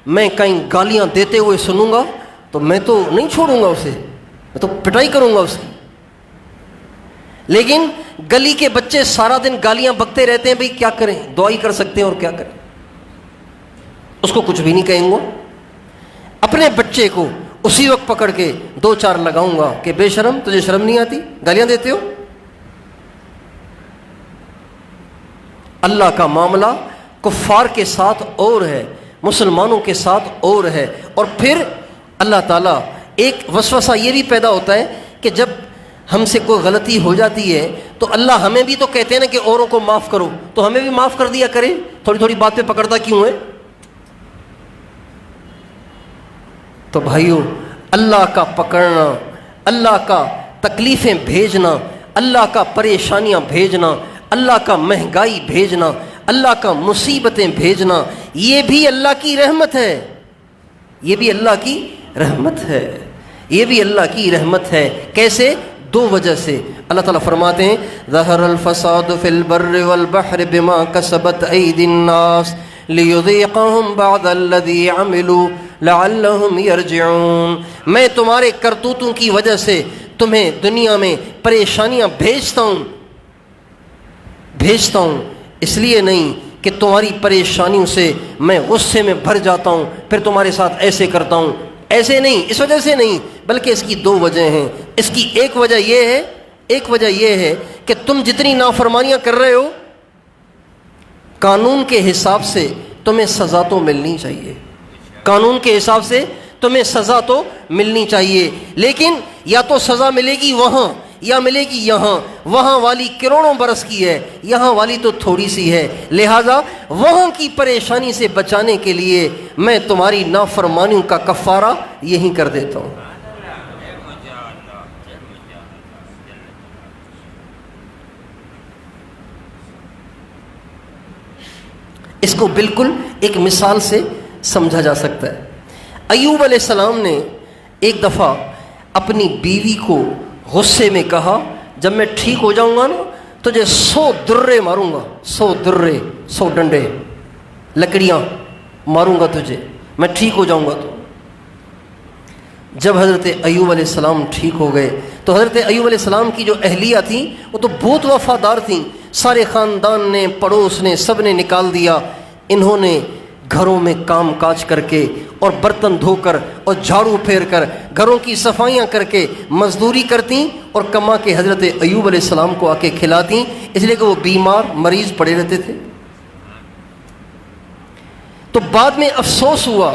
Speaker 1: میں کہیں گالیاں دیتے ہوئے سنوں گا تو میں تو نہیں چھوڑوں گا اسے، میں تو پٹائی کروں گا اس کی۔ لیکن گلی کے بچے سارا دن گالیاں بکتے رہتے ہیں، بھئی کیا کریں، دعائی کر سکتے ہیں اور کیا کریں، اس کو کچھ بھی نہیں کہیں گے۔ اپنے بچے کو اسی وقت پکڑ کے 2-4 لگاؤں گا کہ بے شرم، تجھے شرم نہیں آتی، گالیاں دیتے ہو۔ اللہ کا معاملہ کفار کے ساتھ اور ہے، مسلمانوں کے ساتھ اور ہے۔ اور پھر اللہ تعالیٰ ایک وسوسہ یہ بھی پیدا ہوتا ہے کہ جب ہم سے کوئی غلطی ہو جاتی ہے تو اللہ ہمیں بھی تو کہتے ہیں نا کہ اوروں کو معاف کرو، تو ہمیں بھی معاف کر دیا کرے، تھوڑی تھوڑی بات پہ پکڑتا کیوں ہے؟ تو بھائیو، اللہ کا پکڑنا، اللہ کا تکلیفیں بھیجنا، اللہ کا پریشانیاں بھیجنا، اللہ کا مہنگائی بھیجنا، اللہ کا مصیبتیں بھیجنا، یہ بھی اللہ کی رحمت ہے، یہ بھی اللہ کی رحمت ہے، یہ بھی اللہ کی رحمت ہے۔ کیسے؟ 2 وجہ سے۔ اللہ تعالیٰ فرماتے ہیں ظہر الفساد فی البر والبحر بما کسبت ایدی الناس لیذیقہم بعض الذی عملوا لعلہم یرجعون۔ میں تمہارے کرتوتوں کی وجہ سے تمہیں دنیا میں پریشانیاں بھیجتا ہوں، اس لیے نہیں کہ تمہاری پریشانیوں سے میں غصے میں بھر جاتا ہوں پھر تمہارے ساتھ ایسے کرتا ہوں، ایسے نہیں، اس وجہ سے نہیں، بلکہ اس کی 2 وجہ ہیں۔ اس کی ایک وجہ یہ ہے کہ تم جتنی نافرمانیاں کر رہے ہو، قانون کے حساب سے تمہیں سزا تو ملنی چاہیے، قانون کے حساب سے تمہیں سزا تو ملنی چاہیے، لیکن یا تو سزا ملے گی وہاں یا ملے گی یہاں، وہاں والی کروڑوں برس کی ہے، یہاں والی تو تھوڑی سی ہے، لہذا وہاں کی پریشانی سے بچانے کے لیے میں تمہاری نافرمانیوں کا کفارہ یہی کر دیتا ہوں۔ اس کو بالکل ایک مثال سے سمجھا جا سکتا ہے۔ ایوب علیہ السلام نے ایک دفعہ اپنی بیوی کو غصے میں کہا، جب میں ٹھیک ہو جاؤں گا نا تجھے 100 درے ماروں گا، 100 درے، 100 ڈنڈے، لکڑیاں ماروں گا تجھے، میں ٹھیک ہو جاؤں گا۔ تو جب حضرت ایوب علیہ السلام ٹھیک ہو گئے تو حضرت ایوب علیہ السلام کی جو اہلیہ تھیں وہ تو بہت وفادار تھیں، سارے خاندان نے، پڑوس نے، سب نے نکال دیا۔ انہوں نے گھروں میں کام کاج کر کے اور برتن دھو کر اور جھاڑو پھیر کر گھروں کی صفائیاں کر کے مزدوری کرتیں اور کما کے حضرت ایوب علیہ السلام کو آ کے کھلاتیں، اس لیے کہ وہ بیمار مریض پڑے رہتے تھے۔ تو بعد میں افسوس ہوا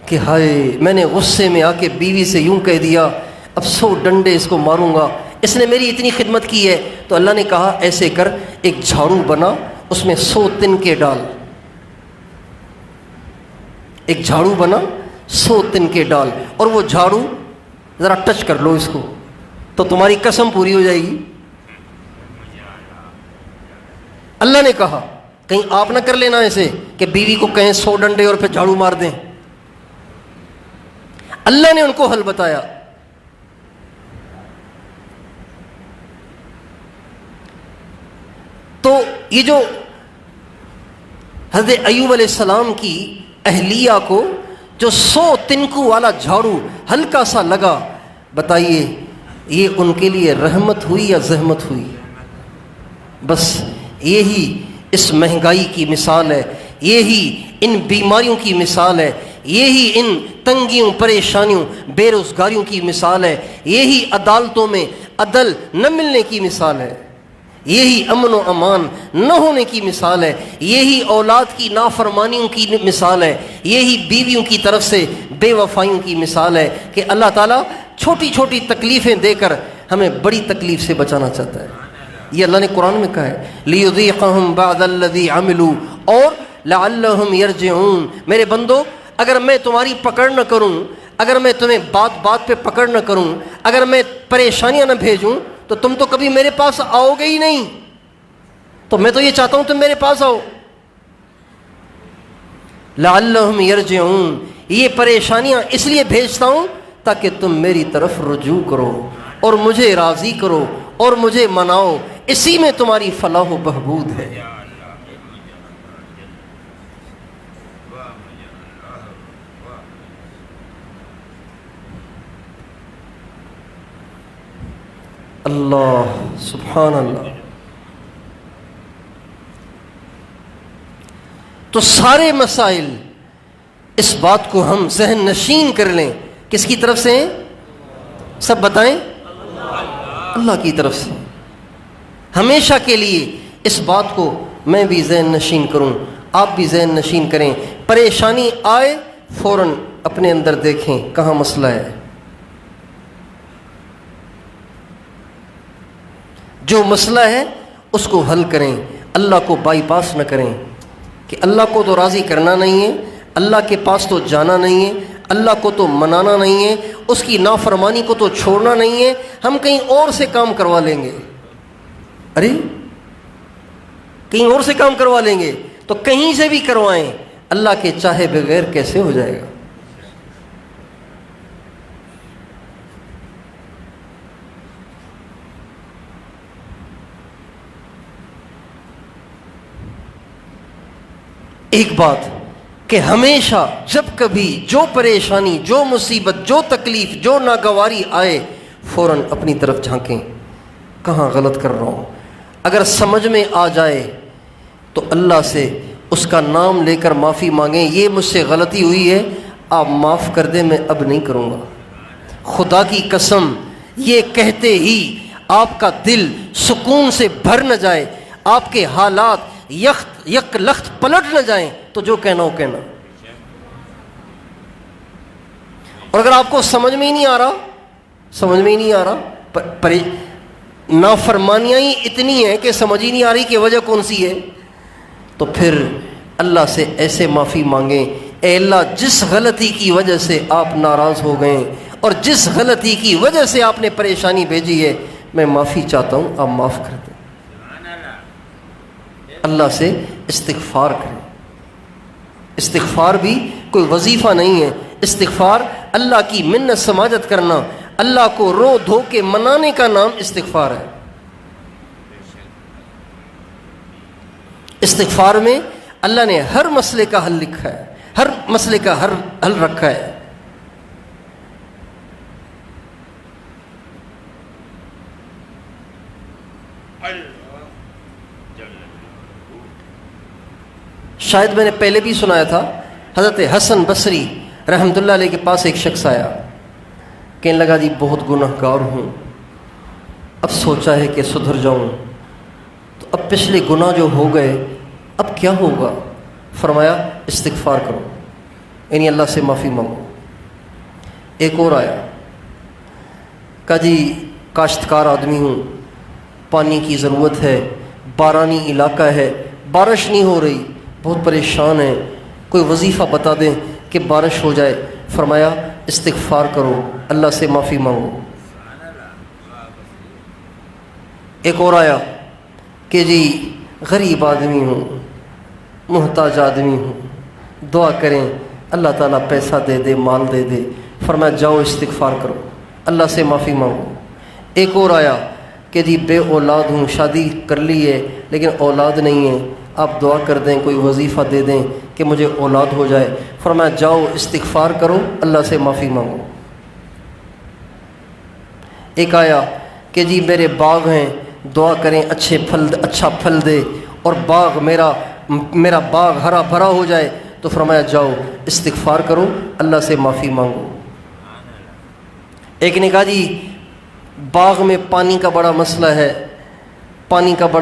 Speaker 1: کہ ہائے، میں نے غصے میں آ کے بیوی سے یوں کہہ دیا، اب 100 ڈنڈے اس کو ماروں گا، اس نے میری اتنی خدمت کی ہے۔ تو اللہ نے کہا ایسے کر، ایک جھاڑو بنا، اس میں 100 تنکے ڈال، ایک جھاڑو بنا، 100 تنکے ڈال، اور وہ جھاڑو ذرا ٹچ کر لو اس کو تو تمہاری قسم پوری ہو جائے گی۔ اللہ نے کہا کہیں آپ نہ کر لینا ایسے کہ بیوی کو کہیں 100 ڈنڈے اور پھر جھاڑو مار دیں۔ اللہ نے ان کو حل بتایا۔ تو یہ جو حضرت ایوب علیہ السلام کی اہلیہ کو جو 100 تنکوں والا جھاڑو ہلکا سا لگا، بتائیے یہ ان کے لیے رحمت ہوئی یا زحمت ہوئی؟ بس یہی اس مہنگائی کی مثال ہے، یہی ان بیماریوں کی مثال ہے، یہی ان تنگیوں، پریشانیوں، بے روزگاریوں کی مثال ہے، یہی عدالتوں میں عدل نہ ملنے کی مثال ہے، یہی امن و امان نہ ہونے کی مثال ہے، یہی اولاد کی نافرمانیوں کی مثال ہے، یہی بیویوں کی طرف سے بے وفائیوں کی مثال ہے کہ اللہ تعالیٰ چھوٹی چھوٹی تکلیفیں دے کر ہمیں بڑی تکلیف سے بچانا چاہتا ہے۔ یہ اللہ نے قرآن میں کہا ہے لیذیقہم بعض الذی عملوا اور لعلہم یرجعون۔ میرے بندو، اگر میں تمہاری پکڑ نہ کروں، اگر میں تمہیں بات بات پہ پکڑ نہ کروں، اگر میں پریشانیاں نہ بھیجوں تو تم تو کبھی میرے پاس آؤ گے ہی نہیں۔ تو میں تو یہ چاہتا ہوں تم میرے پاس آؤ۔ لعلہم یرجعون، یہ پریشانیاں اس لیے بھیجتا ہوں تاکہ تم میری طرف رجوع کرو اور مجھے راضی کرو اور مجھے مناؤ، اسی میں تمہاری فلاح و بہبود ہے۔ اللہ سبحان اللہ. تو سارے مسائل اس بات کو ہم ذہن نشین کر لیں. کس کی طرف سے ہیں؟ سب بتائیں. اللہ کی طرف سے. ہمیشہ کے لیے اس بات کو میں بھی ذہن نشین کروں، آپ بھی ذہن نشین کریں. پریشانی آئے فوراً اپنے اندر دیکھیں کہاں مسئلہ ہے. جو مسئلہ ہے اس کو حل کریں، اللہ کو بائی پاس نہ کریں کہ اللہ کو تو راضی کرنا نہیں ہے، اللہ کے پاس تو جانا نہیں ہے، اللہ کو تو منانا نہیں ہے، اس کی نافرمانی کو تو چھوڑنا نہیں ہے، ہم کہیں اور سے کام کروا لیں گے. ارے کہیں اور سے کام کروا لیں گے تو کہیں سے بھی کروائیں، اللہ کے چاہے بغیر کیسے ہو جائے گا؟ ایک بات کہ ہمیشہ جب کبھی جو پریشانی، جو مصیبت، جو تکلیف، جو ناگواری آئے فوراً اپنی طرف جھانکیں کہاں غلط کر رہا ہوں. اگر سمجھ میں آ جائے تو اللہ سے اس کا نام لے کر معافی مانگیں، یہ مجھ سے غلطی ہوئی ہے، آپ معاف کر دیں، میں اب نہیں کروں گا. خدا کی قسم یہ کہتے ہی آپ کا دل سکون سے بھر نہ جائے، آپ کے حالات یک لخت پلٹ نہ جائیں تو جو کہنا ہو کہنا. اور اگر آپ کو سمجھ میں ہی نہیں آ رہا نافرمانیاں ہی اتنی ہیں کہ سمجھ ہی نہیں آ رہی کہ وجہ کون سی ہے، تو پھر اللہ سے ایسے معافی مانگیں، اے اللہ جس غلطی کی وجہ سے آپ ناراض ہو گئے اور جس غلطی کی وجہ سے آپ نے پریشانی بھیجی ہے، میں معافی چاہتا ہوں، آپ معاف کر دیں. اللہ سے استغفار کریں. استغفار بھی کوئی وظیفہ نہیں ہے. استغفار اللہ کی منت سماجت کرنا، اللہ کو رو دھو کے منانے کا نام استغفار ہے. استغفار میں اللہ نے ہر مسئلے کا حل لکھا ہے، ہر مسئلے کا حل رکھا ہے. شاید میں نے پہلے بھی سنایا تھا، حضرت حسن بصری رحمۃ اللہ علیہ کے پاس ایک شخص آیا، کہنے لگا جی بہت گناہ گار ہوں، اب سوچا ہے کہ سدھر جاؤں، تو اب پچھلے گناہ جو ہو گئے اب کیا ہوگا؟ فرمایا استغفار کرو، یعنی اللہ سے معافی مانگو. ایک اور آیا، کہا جی کاشتکار آدمی ہوں، پانی کی ضرورت ہے، بارانی علاقہ ہے، بارش نہیں ہو رہی، بہت پریشان ہیں، کوئی وظیفہ بتا دیں کہ بارش ہو جائے. فرمایا استغفار کرو، اللہ سے معافی مانگو. ایک اور آیا کہ جی غریب آدمی ہوں، محتاج آدمی ہوں، دعا کریں اللہ تعالیٰ پیسہ دے دے، مال دے دے. فرمایا جاؤ استغفار کرو، اللہ سے معافی مانگو. ایک اور آیا کہ جی بے اولاد ہوں، شادی کر لی ہے لیکن اولاد نہیں ہے، آپ دعا کر دیں، کوئی وظیفہ دے دیں کہ مجھے اولاد ہو جائے. فرمایا جاؤ استغفار کرو، اللہ سے معافی مانگو. ایک آیا کہ جی میرے باغ ہیں، دعا کریں اچھا پھل دے اور باغ میرا باغ ہرا بھرا ہو جائے. تو فرمایا جاؤ استغفار کرو، اللہ سے معافی مانگو. ایک نے کہا جی باغ میں پانی کا بڑا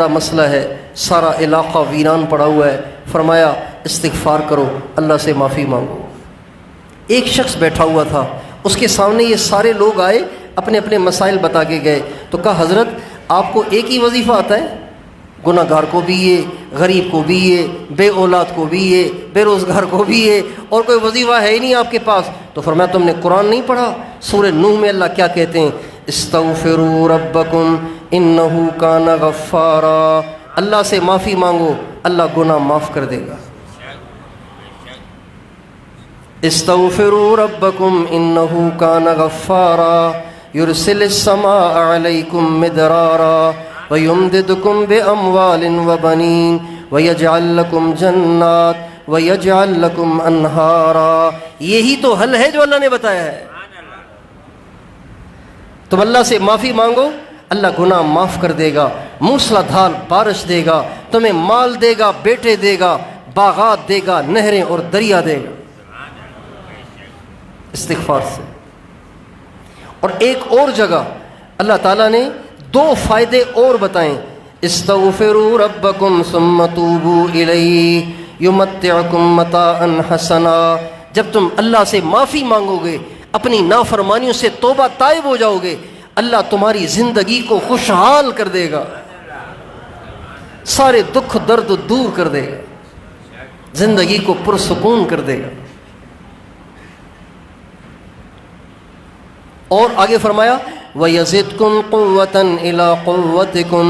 Speaker 1: مسئلہ ہے، سارا علاقہ ویران پڑا ہوا ہے. فرمایا استغفار کرو، اللہ سے معافی مانگو. ایک شخص بیٹھا ہوا تھا، اس کے سامنے یہ سارے لوگ آئے، اپنے اپنے مسائل بتا کے گئے. تو کہا حضرت آپ کو ایک ہی وظیفہ آتا ہے؟ گناہ گار کو بھی یہ، غریب کو بھی یہ، بے اولاد کو بھی یہ، بے روزگار کو بھی یہ، اور کوئی وظیفہ ہے ہی نہیں آپ کے پاس. تو فرمایا تم نے قرآن نہیں پڑھا؟ سورہ نوح میں اللہ کیا کہتے ہیں؟ استغفروا ربکم انہ کان غفارا، اللہ سے معافی مانگو، اللہ گناہ معاف کر دے گا. استغفروا ربکم انہ کان غفارا یرسل السماء علیکم مدرارا وَيُمْدِدْكُمْ بِأَمْوَالٍ وَبَنِينَ وَيَجْعَلْ لَكُمْ جَنَّاتٍ وَيَجْعَلْ لَكُمْ أَنْهَارًا. یہی تو حل ہے جو اللہ نے بتایا ہے. تم اللہ سے معافی مانگو، اللہ گناہ معاف کر دے گا، موسلا دھار بارش دے گا، تمہیں مال دے گا، بیٹے دے گا، باغات دے گا، نہریں اور دریا دے گا استغفار سے۔ اور ایک اور جگہ اللہ تعالیٰ نے 2 فائدے اور بتائیں، استغفروا ربکم ثم توبوا الیہ یمتعکم متاعا حسنا۔ جب تم اللہ سے معافی مانگو گے، اپنی نافرمانیوں سے توبہ تائب ہو جاؤ گے، اللہ تمہاری زندگی کو خوشحال کر دے گا، سارے دکھ درد دور کر دے گا، زندگی کو پرسکون کر دے گا۔ اور آگے فرمایا وَيَزِدْكُمْ قُوَّةً إِلَىٰ قُوَّتِكُمْ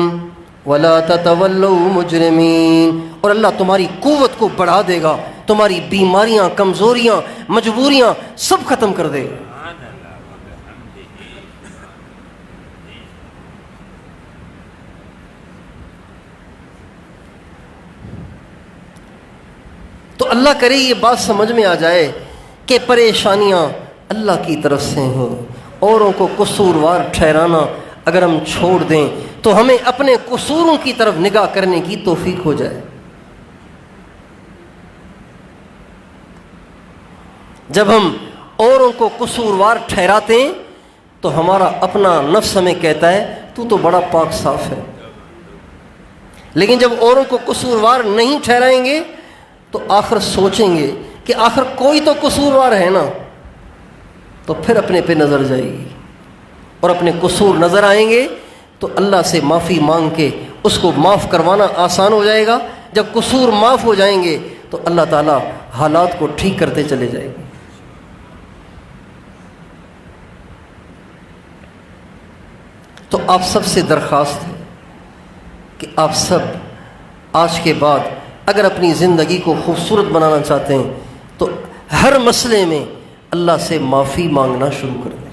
Speaker 1: وَلَا تَتَوَلَّوْا مُجْرِمِينَ۔ اور اللہ تمہاری قوت کو بڑھا دے گا، تمہاری بیماریاں، کمزوریاں، مجبوریاں سب ختم کر دے گا۔ تو اللہ کرے یہ بات سمجھ میں آ جائے کہ پریشانیاں اللہ کی طرف سے ہیں، اوروں کو قصوروار ٹھہرانا اگر ہم چھوڑ دیں تو ہمیں اپنے قصوروں کی طرف نگاہ کرنے کی توفیق ہو جائے۔ جب ہم اوروں کو قصوروار ٹھہراتے ہیں تو ہمارا اپنا نفس ہمیں کہتا ہے تو بڑا پاک صاف ہے، لیکن جب اوروں کو قصوروار نہیں ٹھہرائیں گے تو آخر سوچیں گے کہ آخر کوئی تو قصوروار ہے نا، تو پھر اپنے پہ نظر جائے گی، اور اپنے قصور نظر آئیں گے تو اللہ سے معافی مانگ کے اس کو معاف کروانا آسان ہو جائے گا۔ جب قصور معاف ہو جائیں گے تو اللہ تعالیٰ حالات کو ٹھیک کرتے چلے جائیں گے۔ تو آپ سب سے درخواست ہے کہ آپ سب آج کے بعد اگر اپنی زندگی کو خوبصورت بنانا چاہتے ہیں تو ہر مسئلے میں اللہ سے معافی مانگنا شروع کر دیں۔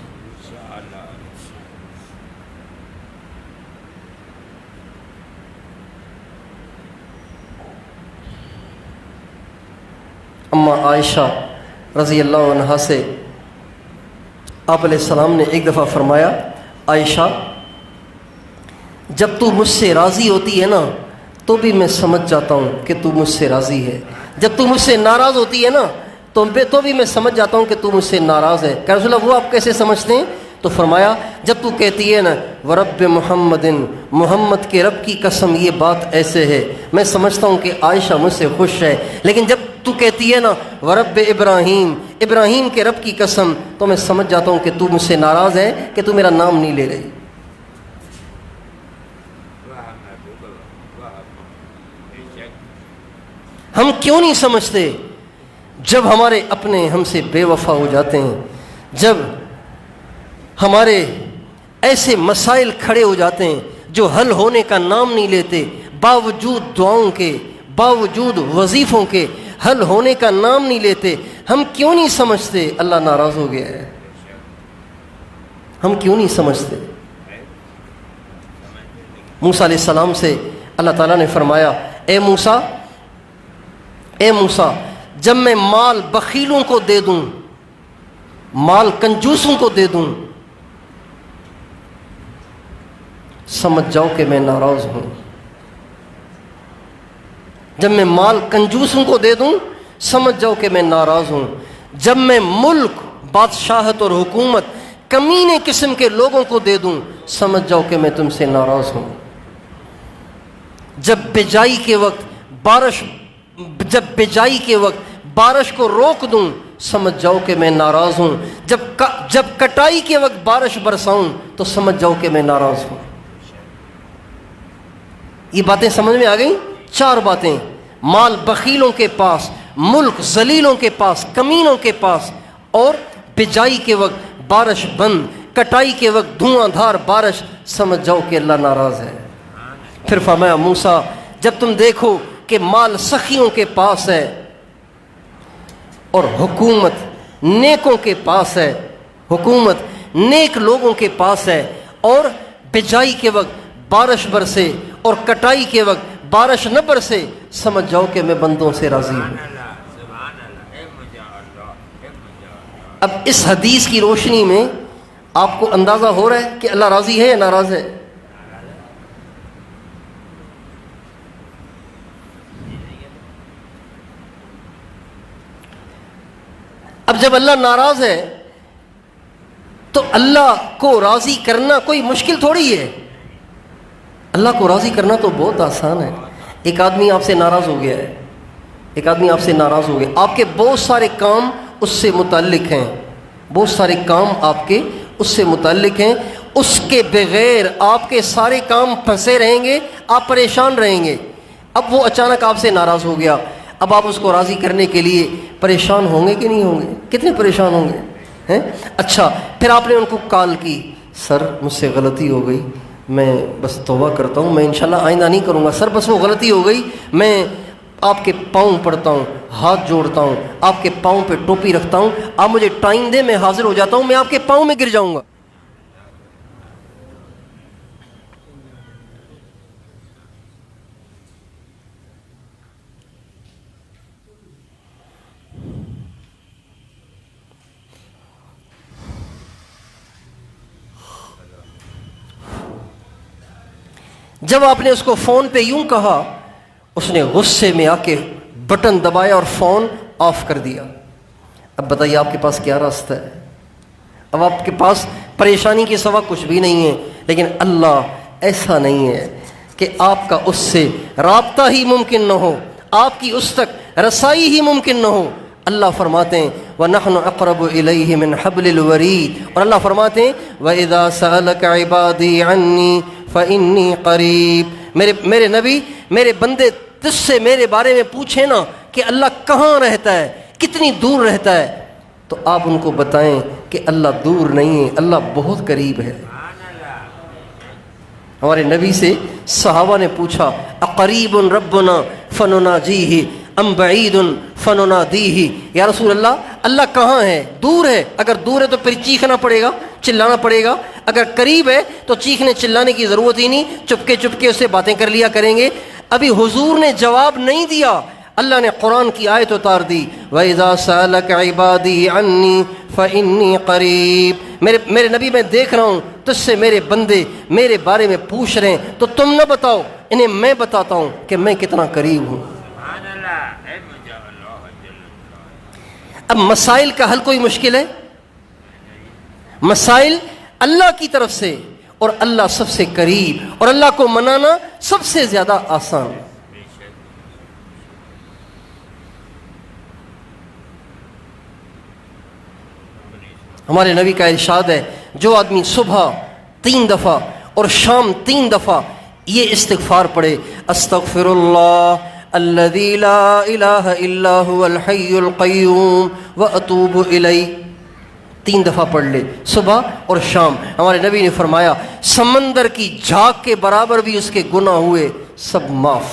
Speaker 1: اما عائشہ رضی اللہ عنہا سے آپ علیہ السلام نے ایک دفعہ فرمایا، عائشہ جب تو مجھ سے راضی ہوتی ہے نا تو بھی میں سمجھ جاتا ہوں کہ تو مجھ سے راضی ہے، جب تو مجھ سے ناراض ہوتی ہے نا تو بھی میں سمجھ جاتا ہوں کہ تو مجھ سے ناراض ہے۔ کہ رسول اللہ وہ آپ کیسے سمجھتے ہیں؟ تو فرمایا جب تو کہتی ہے نا ورب محمد، محمد کے رب کی قسم یہ بات ایسے ہے، میں سمجھتا ہوں کہ عائشہ مجھ سے خوش ہے، لیکن جب تو کہتی ہے نا ورب ابراہیم، ابراہیم کے رب کی قسم، تو میں سمجھ جاتا ہوں کہ تو مجھ سے ناراض ہے کہ تو میرا نام نہیں لے رہی۔ ہم کیوں نہیں سمجھتے؟ جب ہمارے اپنے ہم سے بے وفا ہو جاتے ہیں، جب ہمارے ایسے مسائل کھڑے ہو جاتے ہیں جو حل ہونے کا نام نہیں لیتے، باوجود دعاؤں کے، باوجود وظیفوں کے حل ہونے کا نام نہیں لیتے، ہم کیوں نہیں سمجھتے اللہ ناراض ہو گیا ہے؟ ہم کیوں نہیں سمجھتے؟ موسیٰ علیہ السلام سے اللہ تعالیٰ نے فرمایا اے موسیٰ جب میں مال بخیلوں کو دے دوں، مال کنجوسوں کو دے دوں، سمجھ جاؤ کہ میں ناراض ہوں۔ جب میں مال کنجوسوں کو دے دوں سمجھ جاؤ کہ میں ناراض ہوں۔ جب میں ملک، بادشاہت اور حکومت کمینے قسم کے لوگوں کو دے دوں سمجھ جاؤ کہ میں تم سے ناراض ہوں۔ جب بجائی کے وقت بارش کو روک دوں سمجھ جاؤ کہ میں ناراض ہوں۔ جب کٹائی کے وقت بارش برساؤں تو سمجھ جاؤ کہ میں ناراض ہوں۔ یہ باتیں سمجھ میں آ گئیں؟ 4 باتیں، مال بخیلوں کے پاس، ملک ذلیلوں کے پاس، کمینوں کے پاس، اور بجائی کے وقت بارش بند، کٹائی کے وقت دھواں دھار بارش، سمجھ جاؤ کہ اللہ ناراض ہے۔ پھر فرمایا موسیٰ جب تم دیکھو کہ مال سخیوں کے پاس ہے اور حکومت نیکوں کے پاس ہے، حکومت نیک لوگوں کے پاس ہے، اور بجائی کے وقت بارش برسے اور کٹائی کے وقت بارش نہ برسے، سمجھ جاؤ کہ میں بندوں سے راضی ہوں۔ اب اس حدیث کی روشنی میں آپ کو اندازہ ہو رہا ہے کہ اللہ راضی ہے یا ناراض ہے؟ جب اللہ ناراض ہے تو اللہ کو راضی کرنا کوئی مشکل تھوڑی ہے. اللہ کو راضی کرنا تو بہت آسان ہے. ایک آدمی آپ سے ناراض ہو گیا ہے, ایک آدمی آپ سے ناراض ہو گیا, آپ کے بہت سارے کام اس سے متعلق ہیں, بہت سارے کام آپ کے اس سے متعلق ہیں, اس کے بغیر آپ کے سارے کام پھنسے رہیں گے, آپ پریشان رہیں گے. اب وہ اچانک آپ سے ناراض ہو گیا, اب آپ اس کو راضی کرنے کے لیے پریشان ہوں گے کہ نہیں ہوں گے؟ کتنے پریشان ہوں گے ہیں؟ اچھا, پھر آپ نے ان کو کال کی, سر مجھ سے غلطی ہو گئی, میں بس توبہ کرتا ہوں, میں انشاءاللہ آئندہ نہیں کروں گا, سر بس وہ غلطی ہو گئی, میں آپ کے پاؤں پڑتا ہوں, ہاتھ جوڑتا ہوں, آپ کے پاؤں پہ ٹوپی رکھتا ہوں, آپ مجھے ٹائم دیں, میں حاضر ہو جاتا ہوں, میں آپ کے پاؤں میں گر جاؤں گا. جب آپ نے اس کو فون پہ یوں کہا, اس نے غصے میں آ کے بٹن دبایا اور فون آف کر دیا. اب بتائیے آپ کے پاس کیا راستہ ہے؟ اب آپ کے پاس پریشانی کے سوا کچھ بھی نہیں ہے. لیکن اللہ ایسا نہیں ہے کہ آپ کا اس سے رابطہ ہی ممکن نہ ہو, آپ کی اس تک رسائی ہی ممکن نہ ہو. اللہ فرماتے ہیں وَنَحْنُ أَقْرَبُ إِلَيْهِ مِنْ حَبْلِ الْوَرِيدِ, اور اللہ فرماتے ہیں وَإِذَا سَأَلَكَ عِبَادِي عَنِّي فَإِنِّي قَرِيبٌ. میرے نبی, میرے بندے تجھ سے میرے بارے میں پوچھیں نا کہ اللہ کہاں رہتا ہے, کتنی دور رہتا ہے, تو آپ ان کو بتائیں کہ اللہ دور نہیں ہے, اللہ بہت قریب ہے. ہمارے نبی سے صحابہ نے پوچھا اقریب ربنا فنناجیہ ام بعید فننادیہ, یا رسول اللہ, اللہ کہاں ہے؟ دور ہے, اگر دور ہے تو پھر چیخنا پڑے گا, چلانا پڑے گا, اگر قریب ہے تو چیخنے چلانے کی ضرورت ہی نہیں, چپکے چپکے اس سے باتیں کر لیا کریں گے. ابھی حضور نے جواب نہیں دیا, اللہ نے قرآن کی آیت اتار دی وَإِذَا سَأَلَكَ عِبَادِي عَنِّي فَإِنِّي قَرِيبٌ. میرے نبی, میں دیکھ رہا ہوں تجھ سے میرے بندے میرے بارے میں پوچھ رہے ہیں, تو تم نہ بتاؤ, انہیں میں بتاتا ہوں کہ میں کتنا قریب ہوں. اب مسائل کا حل کوئی مشکل ہے؟ مسائل اللہ کی طرف سے, اور اللہ سب سے قریب, اور اللہ کو منانا سب سے زیادہ آسان. ہمارے نبی کا ارشاد ہے جو آدمی صبح 3 دفعہ اور شام 3 دفعہ یہ استغفار پڑھے, استغفر اللہ الذی لا الہ الا هو الحی القیوم واتوب الیہ, 3 دفعہ پڑھ لے صبح اور شام. ہمارے نبی نے فرمایا سمندر کی جھاگ کے برابر بھی اس کے گناہ ہوئے سب معاف.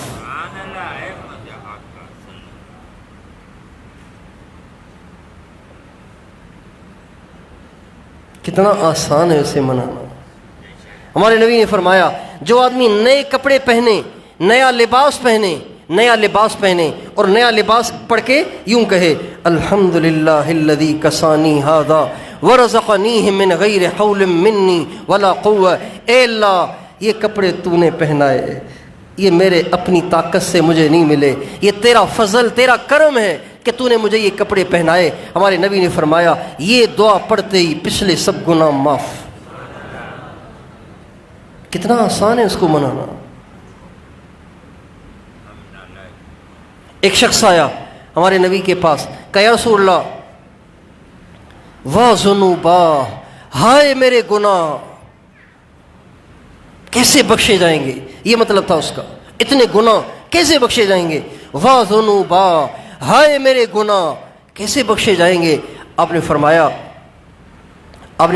Speaker 1: کتنا آسان ہے اسے منانا. ہمارے نبی نے فرمایا جو آدمی نئے کپڑے پہنے, نیا لباس پہنے, نیا لباس پہنے اور نیا لباس پڑھ کے یوں کہے الحمدللہ الذی کسانی ھذا ورزقنیہ من غیر حول منی ولا قوہ, اے اللہ یہ کپڑے تو نے پہنائے, یہ میرے اپنی طاقت سے مجھے نہیں ملے, یہ تیرا فضل تیرا کرم ہے کہ تو نے مجھے یہ کپڑے پہنائے. ہمارے نبی نے فرمایا یہ دعا پڑھتے ہی پچھلے سب گناہ معاف. کتنا آسان ہے اس کو منانا. ایک شخص آیا ہمارے نبی کے پاس, کہا یا رسول اللہ واہ ذنوبا, ہائے میرے گناہ کیسے بخشے جائیں گے, یہ مطلب تھا اس کا, اتنے گناہ کیسے بخشے جائیں گے, واہ ذنوبا, ہائے میرے گناہ کیسے بخشے جائیں گے. آپ نے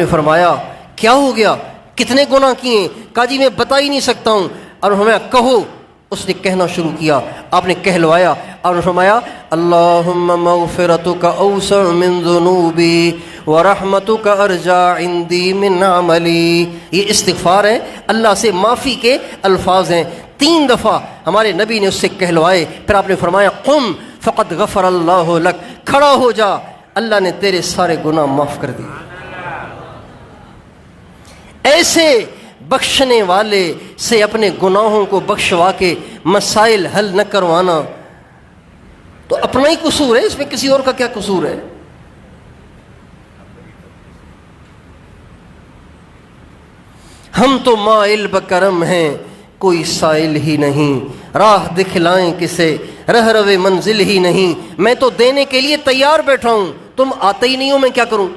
Speaker 1: فرمایا کیا ہو گیا, کتنے گناہ کیے؟ کہا جی میں بتا ہی نہیں سکتا ہوں. اور ہمیں کہو, اس نے کہنا شروع کیا, آپ نے کہلوایا, اور فرمایا اللہم مغفرتک اوسع من ذنوبی ورحمتک ارجع عندی من عملی. یہ استغفار ہے, اللہ سے معافی کے الفاظ ہیں. 3 دفعہ ہمارے نبی نے اس سے کہلوائے. پھر آپ نے فرمایا قم فقد غفر اللہ لک, کھڑا ہو جا, اللہ نے تیرے سارے گناہ معاف کر دیے. ایسے بخشنے والے سے اپنے گناہوں کو بخشوا کے مسائل حل نہ کروانا تو اپنا ہی قصور ہے, اس میں کسی اور کا کیا قصور ہے. ہم تو مائل بکرم ہیں کوئی سائل ہی نہیں، راہ دکھلائیں کسے رہ روے منزل ہی نہیں، میں تو دینے کے لیے تیار بیٹھا ہوں، تم آتے ہی نہیں ہو، میں کیا کروں؟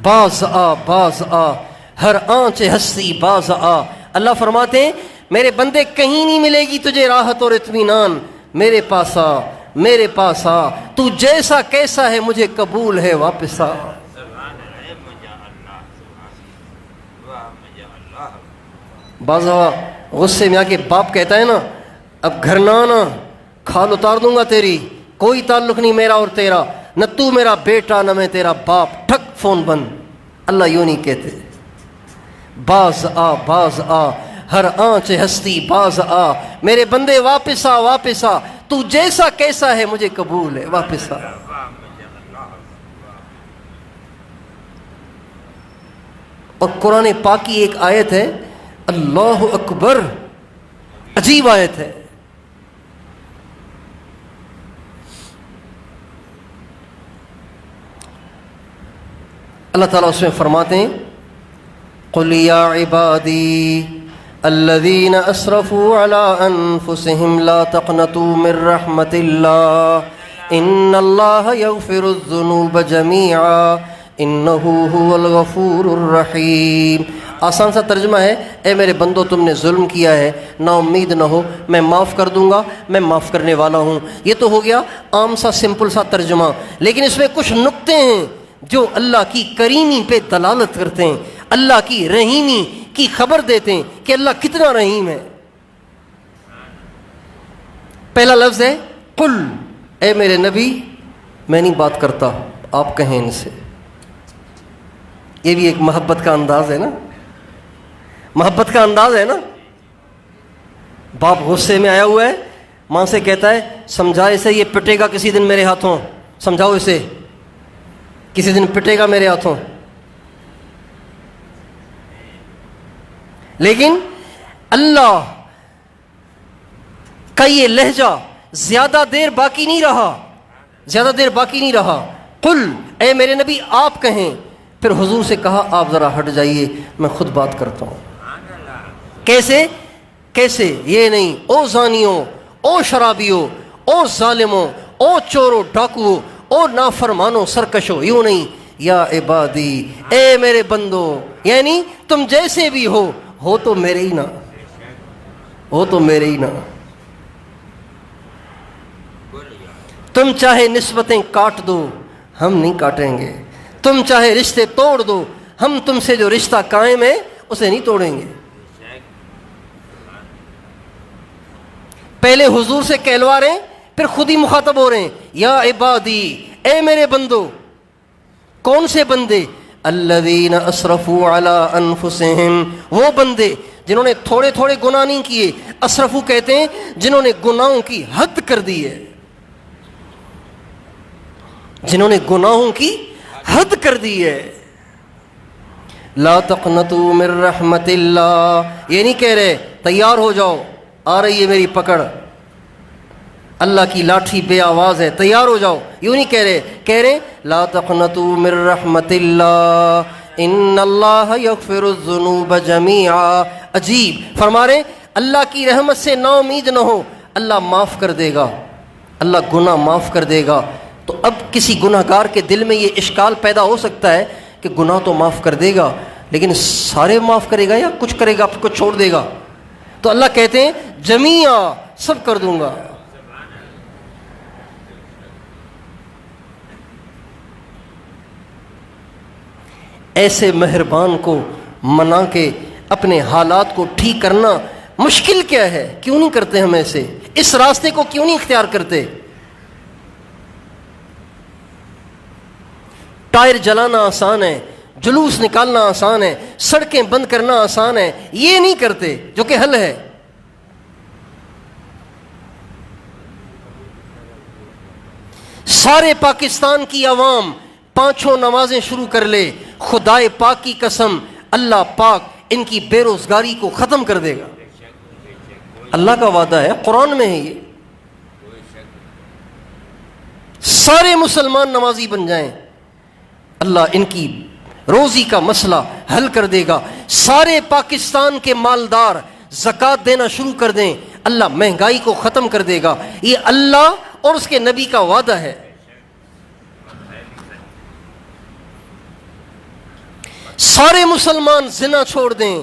Speaker 1: باز آ ہر آنچ ہستی باز آ، اللہ فرماتے ہیں میرے بندے کہیں نہیں ملے گی تجھے راحت اور اطمینان، میرے پاس آ تو جیسا کیسا ہے مجھے قبول ہے واپس آ۔ بعض غصے میں آ کے باپ کہتا ہے نا اب گھر نہ آنا، کھال اتار دوں گا تیری، کوئی تعلق نہیں میرا اور تیرا، نہ تو میرا بیٹا نہ میں تیرا باپ، ٹھک فون بند۔ اللہ یوں نہیں کہتے، باز آ ہر آنچ ہستی باز آ، میرے بندے واپس آ تو جیسا کیسا ہے مجھے قبول ہے واپس آ۔ اور قرآن پاک کی ایک آیت ہے، اللہ اکبر، عجیب آیت ہے۔ اللہ تعالیٰ اس میں فرماتے ہیں قُلْ يَا عِبَادِي الَّذِينَ أَسْرَفُوا عَلَىٰ أَنفُسِهِمْ لَا تَقْنَطُوا مِن رَحْمَةِ اللَّهِ إِنَّ اللَّهَ يَغْفِرُ الذُّنُوبَ جَمِيعًا إِنَّهُ هُوَ الْغَفُورُ الرَّحِيمُ۔ آسان سا ترجمہ ہے، اے میرے بندو تم نے ظلم کیا ہے، نا امید نہ ہو، میں معاف کر دوں گا، میں معاف کرنے والا ہوں۔ یہ تو ہو گیا عام سا سمپل سا ترجمہ، لیکن اس میں کچھ نقطے ہیں جو اللہ کی کریمی پہ دلالت کرتے ہیں، اللہ کی رحیمی کی خبر دیتے ہیں کہ اللہ کتنا رحیم ہے۔ پہلا لفظ ہے قل، اے میرے نبی میں نہیں بات کرتا، آپ کہیں ان سے۔ یہ بھی ایک محبت کا انداز ہے نا، محبت کا انداز ہے نا۔ باپ غصے میں آیا ہوا ہے، ماں سے کہتا ہے سمجھا اسے، یہ پٹے گا کسی دن میرے ہاتھوں، سمجھاؤ اسے کسی دن پٹے گا میرے ہاتھوں۔ لیکن اللہ کا یہ لہجہ زیادہ دیر باقی نہیں رہا، قل، اے میرے نبی آپ کہیں۔ پھر حضور سے کہا آپ ذرا ہٹ جائیے، میں خود بات کرتا ہوں۔ کیسے؟ یہ نہیں او زانیوں، او شرابیوں، او ظالموں، او چورو ڈاکو، او نافرمانو سرکشو، یوں نہیں، یا عبادی، اے میرے بندو، یعنی تم جیسے بھی ہو تو میرے ہی نا، تم چاہے نسبتیں کاٹ دو ہم نہیں کاٹیں گے، تم چاہے رشتے توڑ دو ہم تم سے جو رشتہ قائم ہے اسے نہیں توڑیں گے۔ پہلے حضور سے کہلوا رہے ہیں، پھر خود ہی مخاطب ہو رہے ہیں، یا عبادی، اے میرے بندو۔ کون سے بندے؟ الذین اسرفوا علی انفسہم، وہ بندے جنہوں نے تھوڑے تھوڑے گناہ نہیں کیے، اسرفو کہتے ہیں جنہوں نے گناہوں کی حد کر دی ہے، جنہوں نے گناہوں کی حد کر دی ہے۔ لا تقنطوا من رحمت اللہ، یہ نہیں کہہ رہے تیار ہو جاؤ، آ رہی ہے میری پکڑ، اللہ کی لاٹھی بے آواز ہے، تیار ہو جاؤ، یوں نہیں کہہ رہے لا تقنطوا من رحمت اللہ ان اللہ یغفر الذنوب جمیعا۔ عجیب فرما رہے اللہ کی رحمت سے نا امید نہ ہو، اللہ معاف کر دے گا، اللہ گناہ معاف کر دے گا۔ تو اب کسی گناہ گار کے دل میں یہ اشکال پیدا ہو سکتا ہے کہ گناہ تو معاف کر دے گا، لیکن سارے معاف کرے گا یا کچھ کرے گا، کچھ چھوڑ دے گا؟ تو اللہ کہتے ہیں جمیعا، سب کر دوں گا۔ ایسے مہربان کو منا کے اپنے حالات کو ٹھیک کرنا مشکل کیا ہے؟ کیوں نہیں کرتے ہم ایسے؟ اس راستے کو کیوں نہیں اختیار کرتے؟ ٹائر جلانا آسان ہے، جلوس نکالنا آسان ہے، سڑکیں بند کرنا آسان ہے، یہ نہیں کرتے جو کہ حل ہے۔ سارے پاکستان کی عوام 5 نمازیں شروع کر لے، خدائے پاک کی قسم اللہ پاک ان کی بے روزگاری کو ختم کر دے گا۔ اللہ کا وعدہ ہے، قرآن میں ہے یہ، سارے مسلمان نمازی بن جائیں، اللہ ان کی روزی کا مسئلہ حل کر دے گا، سارے پاکستان کے مالدار زکوٰۃ دینا شروع کر دیں، اللہ مہنگائی کو ختم کر دے گا۔ یہ اللہ اور اس کے نبی کا وعدہ ہے۔ سارے مسلمان زنا چھوڑ دیں،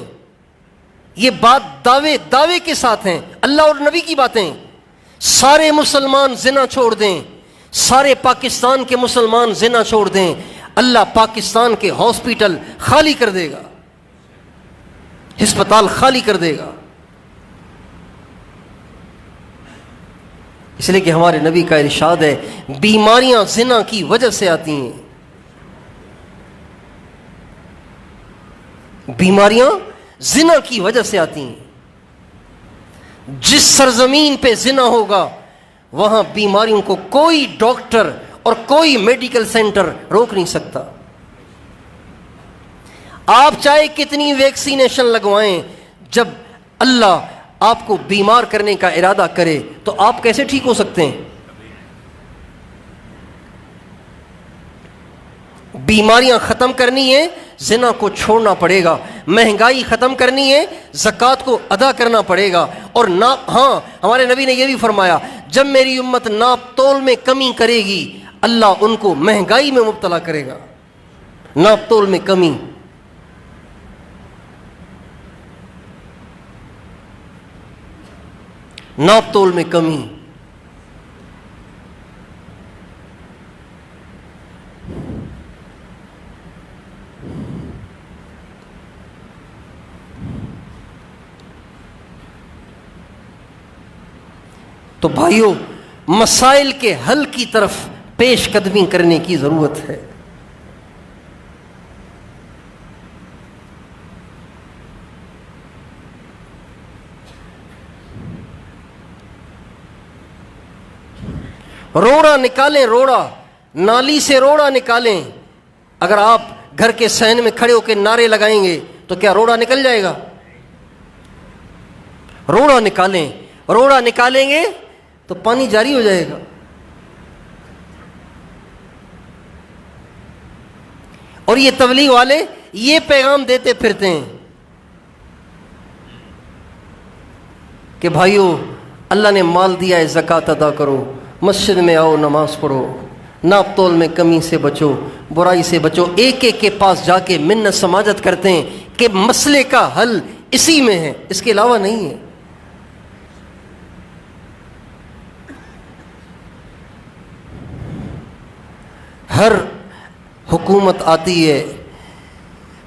Speaker 1: یہ بات دعوے کے ساتھ ہیں، اللہ اور نبی کی باتیں۔ سارے مسلمان زنا چھوڑ دیں، سارے پاکستان کے مسلمان زنا چھوڑ دیں، اللہ پاکستان کے ہاسپٹل خالی کر دے گا، ہسپتال خالی کر دے گا۔ اس لیے کہ ہمارے نبی کا ارشاد ہے، بیماریاں زنا کی وجہ سے آتی ہیں، بیماریاں زنا کی وجہ سے آتی ہیں۔ جس سرزمین پہ زنا ہوگا وہاں بیماریوں کو کوئی ڈاکٹر اور کوئی میڈیکل سینٹر روک نہیں سکتا۔ آپ چاہے کتنی ویکسینیشن لگوائیں، جب اللہ آپ کو بیمار کرنے کا ارادہ کرے تو آپ کیسے ٹھیک ہو سکتے ہیں؟ بیماریاں ختم کرنی ہے، زنا کو چھوڑنا پڑے گا، مہنگائی ختم کرنی ہے، زکوٰۃ کو ادا کرنا پڑے گا، اور ہاں ہمارے نبی نے یہ بھی فرمایا، جب میری امت ناپ تول میں کمی کرے گی اللہ ان کو مہنگائی میں مبتلا کرے گا۔ ناپ تول میں کمی، ناپ تول میں کمی۔ تو بھائیو، مسائل کے حل کی طرف پیش قدمی کرنے کی ضرورت ہے۔ روڑا نکالیں، روڑا نالی سے روڑا نکالیں۔ اگر آپ گھر کے صحن میں کھڑے ہو کے نعرے لگائیں گے تو کیا روڑا نکل جائے گا؟ روڑا نکالیں، روڑا نکالیں گے تو پانی جاری ہو جائے گا۔ اور یہ تبلیغ والے یہ پیغام دیتے پھرتے ہیں کہ بھائیو اللہ نے مال دیا ہے، زکوٰۃ ادا کرو، مسجد میں آؤ، نماز پڑھو، ناپ تول میں کمی سے بچو، برائی سے بچو۔ ایک ایک کے پاس جا کے منت سماجت کرتے ہیں کہ مسئلے کا حل اسی میں ہے، اس کے علاوہ نہیں ہے۔ ہر حکومت آتی ہے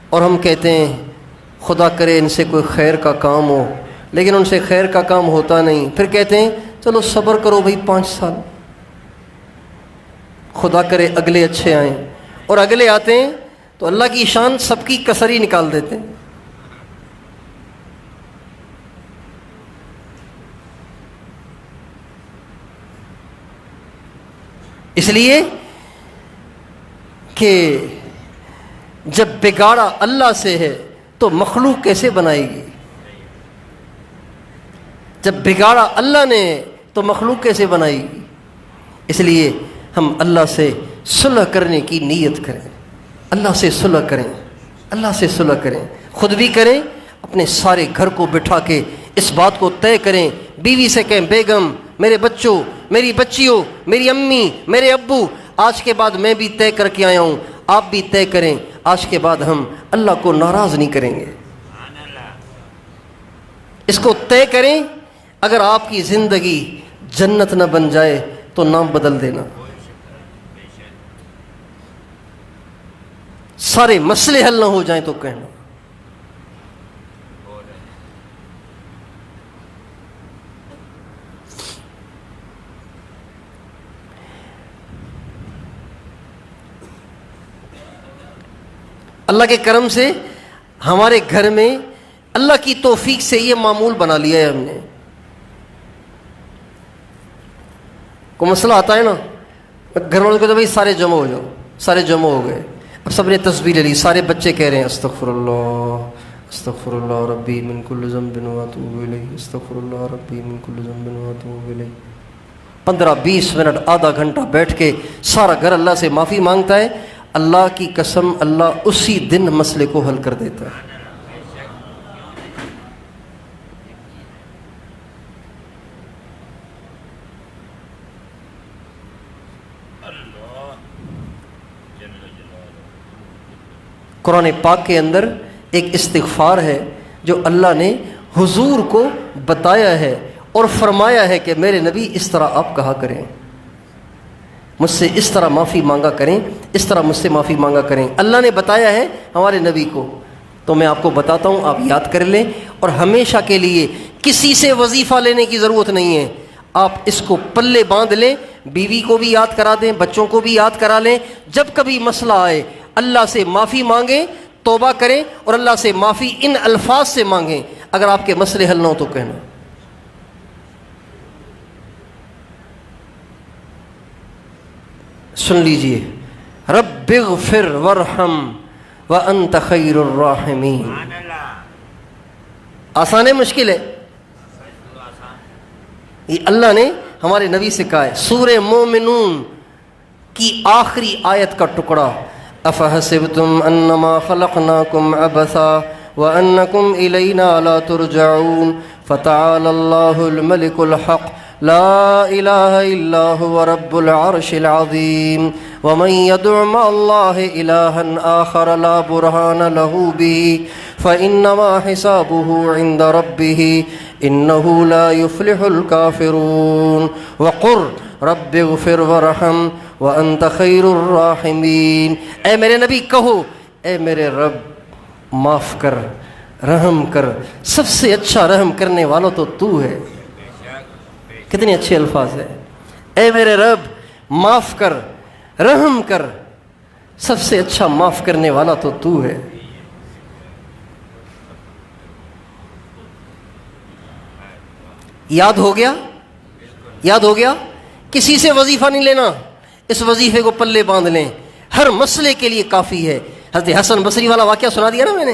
Speaker 1: اور ہم کہتے ہیں خدا کرے ان سے کوئی خیر کا کام ہو، لیکن ان سے خیر کا کام ہوتا نہیں۔ پھر کہتے ہیں چلو صبر کرو بھائی 5 سال، خدا کرے اگلے اچھے آئیں، اور اگلے آتے ہیں تو اللہ کی شان سب کی کسری نکال دیتے ہیں۔ اس لیے کہ جب بگاڑا اللہ سے ہے تو مخلوق کیسے بنائے گی؟ جب بگاڑا اللہ نے تو مخلوق کیسے بنائے گی؟ اس لیے ہم اللہ سے صلح کرنے کی نیت کریں، اللہ سے صلح کریں، اللہ سے صلح کریں، خود بھی کریں، اپنے سارے گھر کو بٹھا کے اس بات کو طے کریں۔ بیوی سے کہیں بیگم، میرے بچوں، میری بچیوں، میری امی، میرے ابو، آج کے بعد میں بھی طے کر کے آیا ہوں، آپ بھی طے کریں، آج کے بعد ہم اللہ کو ناراض نہیں کریں گے۔ اس کو طے کریں۔ اگر آپ کی زندگی جنت نہ بن جائے تو نام بدل دینا، سارے مسئلے حل نہ ہو جائیں تو کہنا۔ اللہ کے کرم سے ہمارے گھر میں اللہ کی توفیق سے یہ معمول بنا لیا ہے ہم نے۔ کوئی مسئلہ آتا ہے نا، گھر والوں کو تو بھائی سارے جمع ہو جاؤ، سارے جمع ہو گئے، اب سب نے تسبیح لے لی، سارے بچے کہہ رہے ہیں استغفر اللہ استغفر اللہ ربی من کل ذنب واتوب الیہ، استغفر اللہ ربی من کل ذنب واتوب الیہ۔ 15-20 منٹ، آدھا گھنٹہ بیٹھ کے سارا گھر اللہ سے معافی مانگتا ہے، اللہ کی قسم اللہ اسی دن مسئلے کو حل کر دیتا ہے۔ قرآن پاک کے اندر ایک استغفار ہے جو اللہ نے حضور کو بتایا ہے اور فرمایا ہے کہ میرے نبی اس طرح آپ کہا کریں، مجھ سے اس طرح معافی مانگا کریں، اس طرح مجھ سے معافی مانگا کریں۔ اللہ نے بتایا ہے ہمارے نبی کو، تو میں آپ کو بتاتا ہوں، آپ یاد کر لیں، اور ہمیشہ کے لیے کسی سے وظیفہ لینے کی ضرورت نہیں ہے، آپ اس کو پلے باندھ لیں، بیوی کو بھی یاد کرا دیں، بچوں کو بھی یاد کرا لیں، جب کبھی مسئلہ آئے اللہ سے معافی مانگیں، توبہ کریں اور اللہ سے معافی ان الفاظ سے مانگیں۔ اگر آپ کے مسئلے حل نہ ہو تو کہنا، سن لیجئے، رب اغفر وارحم وانت خیر الراحمین۔ آسان ہے مشکل ہے؟ یہ اللہ نے ہمارے نبی سے کہا ہے۔ سورہ مومنون کی آخری آیت کا ٹکڑا، افحسبتم انما خلقناکم عبثا وانکم الینا لا ترجعون فتعالى اللہ الملک الحق لا الہ الا هو رب العرش العظیم ومن يدع مع اللہ الہا آخر لا برہان له به فانما حسابه عند ربه انه لا يفلح الكافرون وقل رب اغفر وارحم وانت خیر الراحمین۔ اے میرے نبی کہو، اے میرے رب معاف کر، رحم کر، سب سے اچھا رحم کرنے والا تو ہے۔ کتنے اچھے الفاظ ہیں، اے میرے رب معاف کر، رحم کر، سب سے اچھا معاف کرنے والا تو ہے۔ یاد ہو گیا؟ یاد ہو گیا؟ کسی سے وظیفہ نہیں لینا، اس وظیفے کو پلے باندھ لیں، ہر مسئلے کے لیے کافی ہے۔ حضرت حسن بصری والا واقعہ سنا دیا نا میں نے،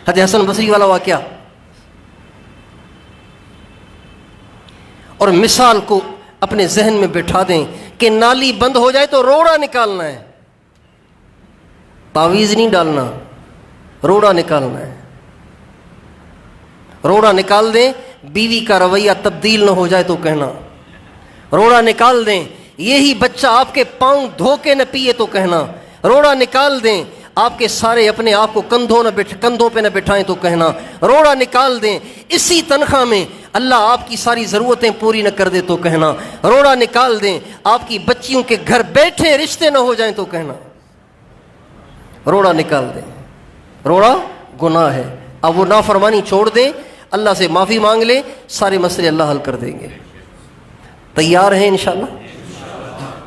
Speaker 1: حضرت حسن بصری والا واقعہ، اور مثال کو اپنے ذہن میں بٹھا دیں کہ نالی بند ہو جائے تو روڑا نکالنا ہے، تعویذ نہیں ڈالنا، روڑا نکالنا ہے۔ روڑا نکال دیں، بیوی کا رویہ تبدیل نہ ہو جائے تو کہنا، روڑا نکال دیں، یہی بچہ آپ کے پاؤں دھو کے نہ پیے تو کہنا، روڑا نکال دیں، آپ کے سارے اپنے آپ کو کندھوں پہ نہ بٹھائیں تو کہنا، روڑا نکال دیں، اسی تنخواہ میں اللہ آپ کی ساری ضرورتیں پوری نہ کر دے تو کہنا، روڑا نکال دیں، آپ کی بچیوں کے گھر بیٹھے رشتے نہ ہو جائیں تو کہنا، روڑا نکال دیں۔ روڑا گناہ ہے، اب وہ نافرمانی چھوڑ دیں، اللہ سے معافی مانگ لیں، سارے مسئلے اللہ حل کر دیں گے۔ تیار ہیں انشاءاللہ؟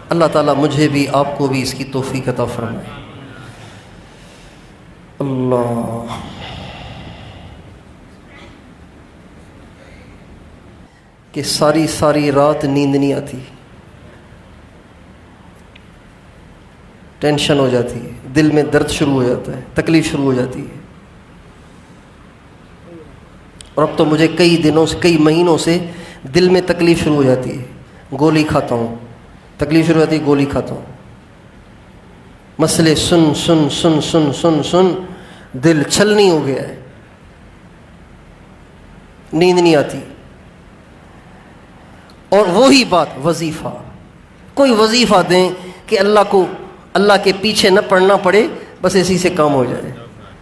Speaker 1: اللہ تعالیٰ مجھے بھی آپ کو بھی اس کی توفیق عطا فرمائے۔ اللہ کہ ساری رات نیند نہیں آتی، ٹینشن ہو جاتی ہے، دل میں درد شروع ہو جاتا ہے، تکلیف شروع ہو جاتی ہے، اور اب تو مجھے کئی مہینوں سے دل میں تکلیف شروع ہو جاتی ہے، گولی کھاتا ہوں، تکلیف شروع ہو جاتی ہے، گولی کھاتا ہوں، مسئلے سن سن سن سن سن سن دل چھلنی ہو گیا ہے، نیند نہیں آتی۔ اور وہی بات وظیفہ، کوئی وظیفہ دیں کہ اللہ کے پیچھے نہ پڑنا پڑے، بس اسی سے کام ہو جائے،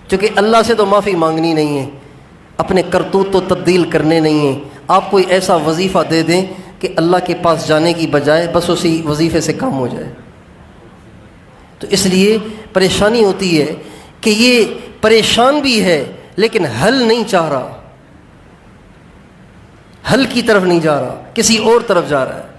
Speaker 1: کیونکہ اللہ سے تو معافی مانگنی نہیں ہے، اپنے کرتوت تو تبدیل کرنے نہیں ہیں۔ آپ کوئی ایسا وظیفہ دے دیں کہ اللہ کے پاس جانے کی بجائے بس اسی وظیفے سے کام ہو جائے۔ تو اس لیے پریشانی ہوتی ہے کہ یہ پریشان بھی ہے لیکن حل نہیں چاہ رہا، حل کی طرف نہیں جا رہا، کسی اور طرف جا رہا ہے۔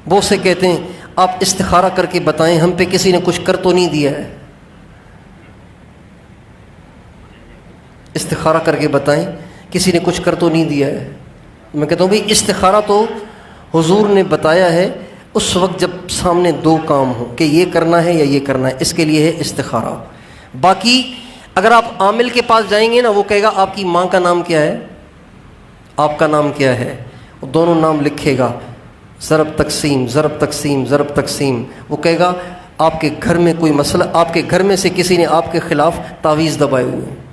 Speaker 1: وہ سے کہتے ہیں آپ استخارہ کر کے بتائیں، ہم پہ کسی نے کچھ کر تو نہیں دیا ہے، استخارہ کر کے بتائیں کسی نے کچھ کر تو نہیں دیا ہے۔ میں کہتا ہوں بھئی استخارہ تو حضور نے بتایا ہے اس وقت جب سامنے دو کام ہوں کہ یہ کرنا ہے یا یہ کرنا ہے، اس کے لیے ہے استخارہ۔ باقی اگر آپ عامل کے پاس جائیں گے نا، وہ کہے گا آپ کی ماں کا نام کیا ہے، آپ کا نام کیا ہے، وہ دونوں نام لکھے گا، ضرب تقسیم ضرب تقسیم ضرب تقسیم۔ وہ کہے گا آپ کے گھر میں کوئی مسئلہ، آپ کے گھر میں سے کسی نے آپ کے خلاف تعویذ دبائے ہوئے ہیں۔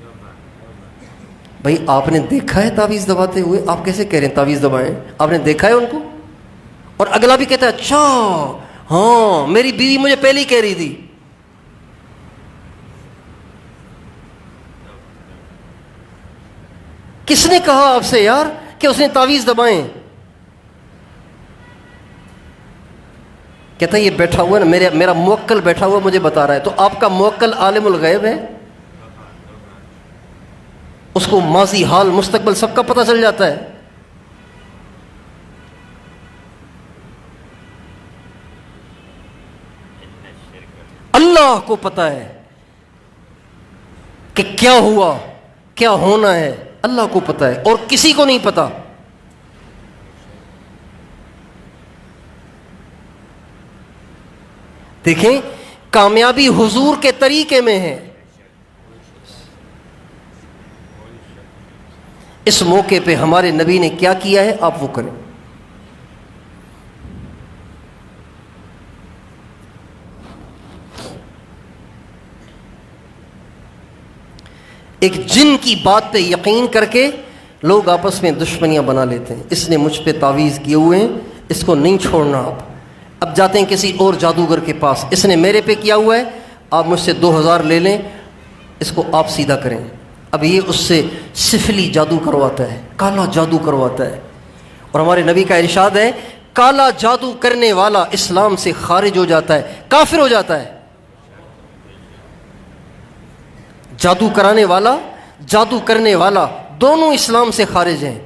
Speaker 1: بھائی آپ نے دیکھا ہے تعویذ دباتے ہوئے؟ آپ کیسے کہہ رہے ہیں تعویذ دبائیں؟ آپ نے دیکھا ہے ان کو؟ اور اگلا بھی کہتا ہے اچھا ہاں میری بیوی مجھے پہلے ہی کہہ رہی تھی۔ کس نے کہا آپ سے یار کہ اس نے تعویذ دبائیں؟ کہتا ہے یہ بیٹھا ہوا ہے نا، میرا موکل بیٹھا ہوا مجھے بتا رہا ہے۔ تو آپ کا موکل عالم الغیب ہے، اس کو ماضی حال مستقبل سب کا پتہ چل جاتا ہے۔ اللہ کو پتہ ہے کہ کیا ہوا کیا ہونا ہے، اللہ کو پتہ ہے اور کسی کو نہیں پتہ۔ دیکھیں کامیابی حضور کے طریقے میں ہے۔ اس موقع پہ ہمارے نبی نے کیا کیا ہے آپ وہ کریں۔ ایک جن کی بات پہ یقین کر کے لوگ آپس میں دشمنیاں بنا لیتے ہیں، اس نے مجھ پہ تعویذ کیے ہوئے ہیں، اس کو نہیں چھوڑنا۔ آپ اب جاتے ہیں کسی اور جادوگر کے پاس، اس نے میرے پہ کیا ہوا ہے، آپ مجھ سے 2000 لے لیں، اس کو آپ سیدھا کریں۔ اب یہ اس سے سفلی جادو کرواتا ہے، کالا جادو کرواتا ہے۔ اور ہمارے نبی کا ارشاد ہے کالا جادو کرنے والا اسلام سے خارج ہو جاتا ہے، کافر ہو جاتا ہے۔ جادو کرانے والا جادو کرنے والا دونوں اسلام سے خارج ہیں۔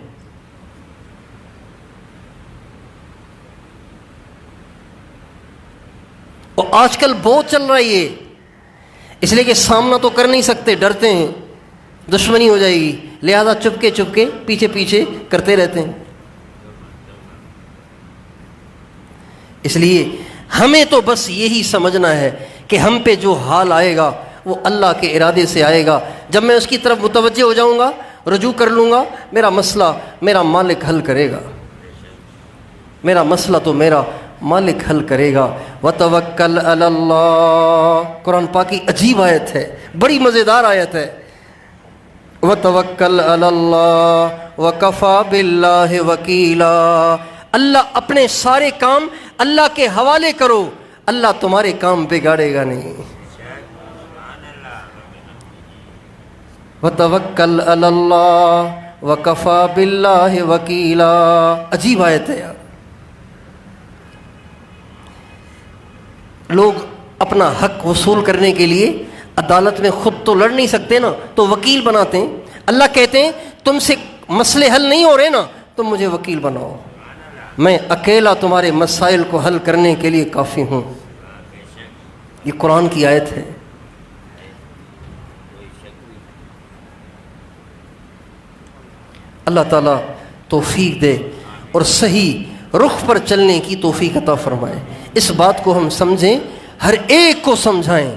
Speaker 1: اور آج کل بہت چل رہا ہے یہ، اس لیے کہ سامنا تو کر نہیں سکتے، ڈرتے ہیں دشمنی ہو جائے گی، لہذا چپ کے پیچھے پیچھے کرتے رہتے ہیں۔ اس لیے ہمیں تو بس یہی سمجھنا ہے کہ ہم پہ جو حال آئے گا وہ اللہ کے ارادے سے آئے گا۔ جب میں اس کی طرف متوجہ ہو جاؤں گا، رجوع کر لوں گا، میرا مسئلہ میرا مالک حل کرے گا، میرا مسئلہ تو میرا مالک حل کرے گا۔ وَتَوَكَّلْ عَلَى اللَّهِ، قرآن پاک کی عجیب آیت ہے، بڑی مزیدار آیت ہے۔ وَتَوَكَّلْ عَلَى اللَّهِ وَكَفَى بِاللَّهِ وَكِيلًا، اللہ اپنے سارے کام اللہ کے حوالے کرو، اللہ تمہارے کام بگاڑے گا نہیں۔ وَتَوَكَّلْ عَلَى اللَّهِ وَكَفَى بِاللَّهِ وَكِيلًا، عجیب آیت ہے یار۔ لوگ اپنا حق وصول کرنے کے لیے عدالت میں خود تو لڑ نہیں سکتے نا، تو وکیل بناتے ہیں۔ اللہ کہتے ہیں تم سے مسئلے حل نہیں ہو رہے نا، تم مجھے وکیل بناؤ، میں اکیلا تمہارے مسائل کو حل کرنے کے لیے کافی ہوں۔ یہ قرآن کی آیت ہے۔ اللہ تعالیٰ توفیق دے اور صحیح رخ پر چلنے کی توفیق عطا فرمائے۔ اس بات کو ہم سمجھیں، ہر ایک کو سمجھائیں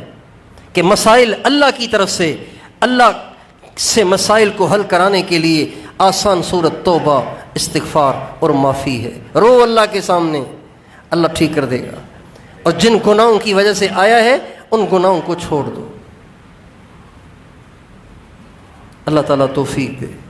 Speaker 1: کہ مسائل اللہ کی طرف سے، اللہ سے مسائل کو حل کرانے کے لیے آسان صورت توبہ، استغفار اور معافی ہے۔ رو اللہ کے سامنے، اللہ ٹھیک کر دے گا۔ اور جن گناہوں کی وجہ سے آیا ہے ان گناہوں کو چھوڑ دو۔ اللہ تعالیٰ توفیق دے۔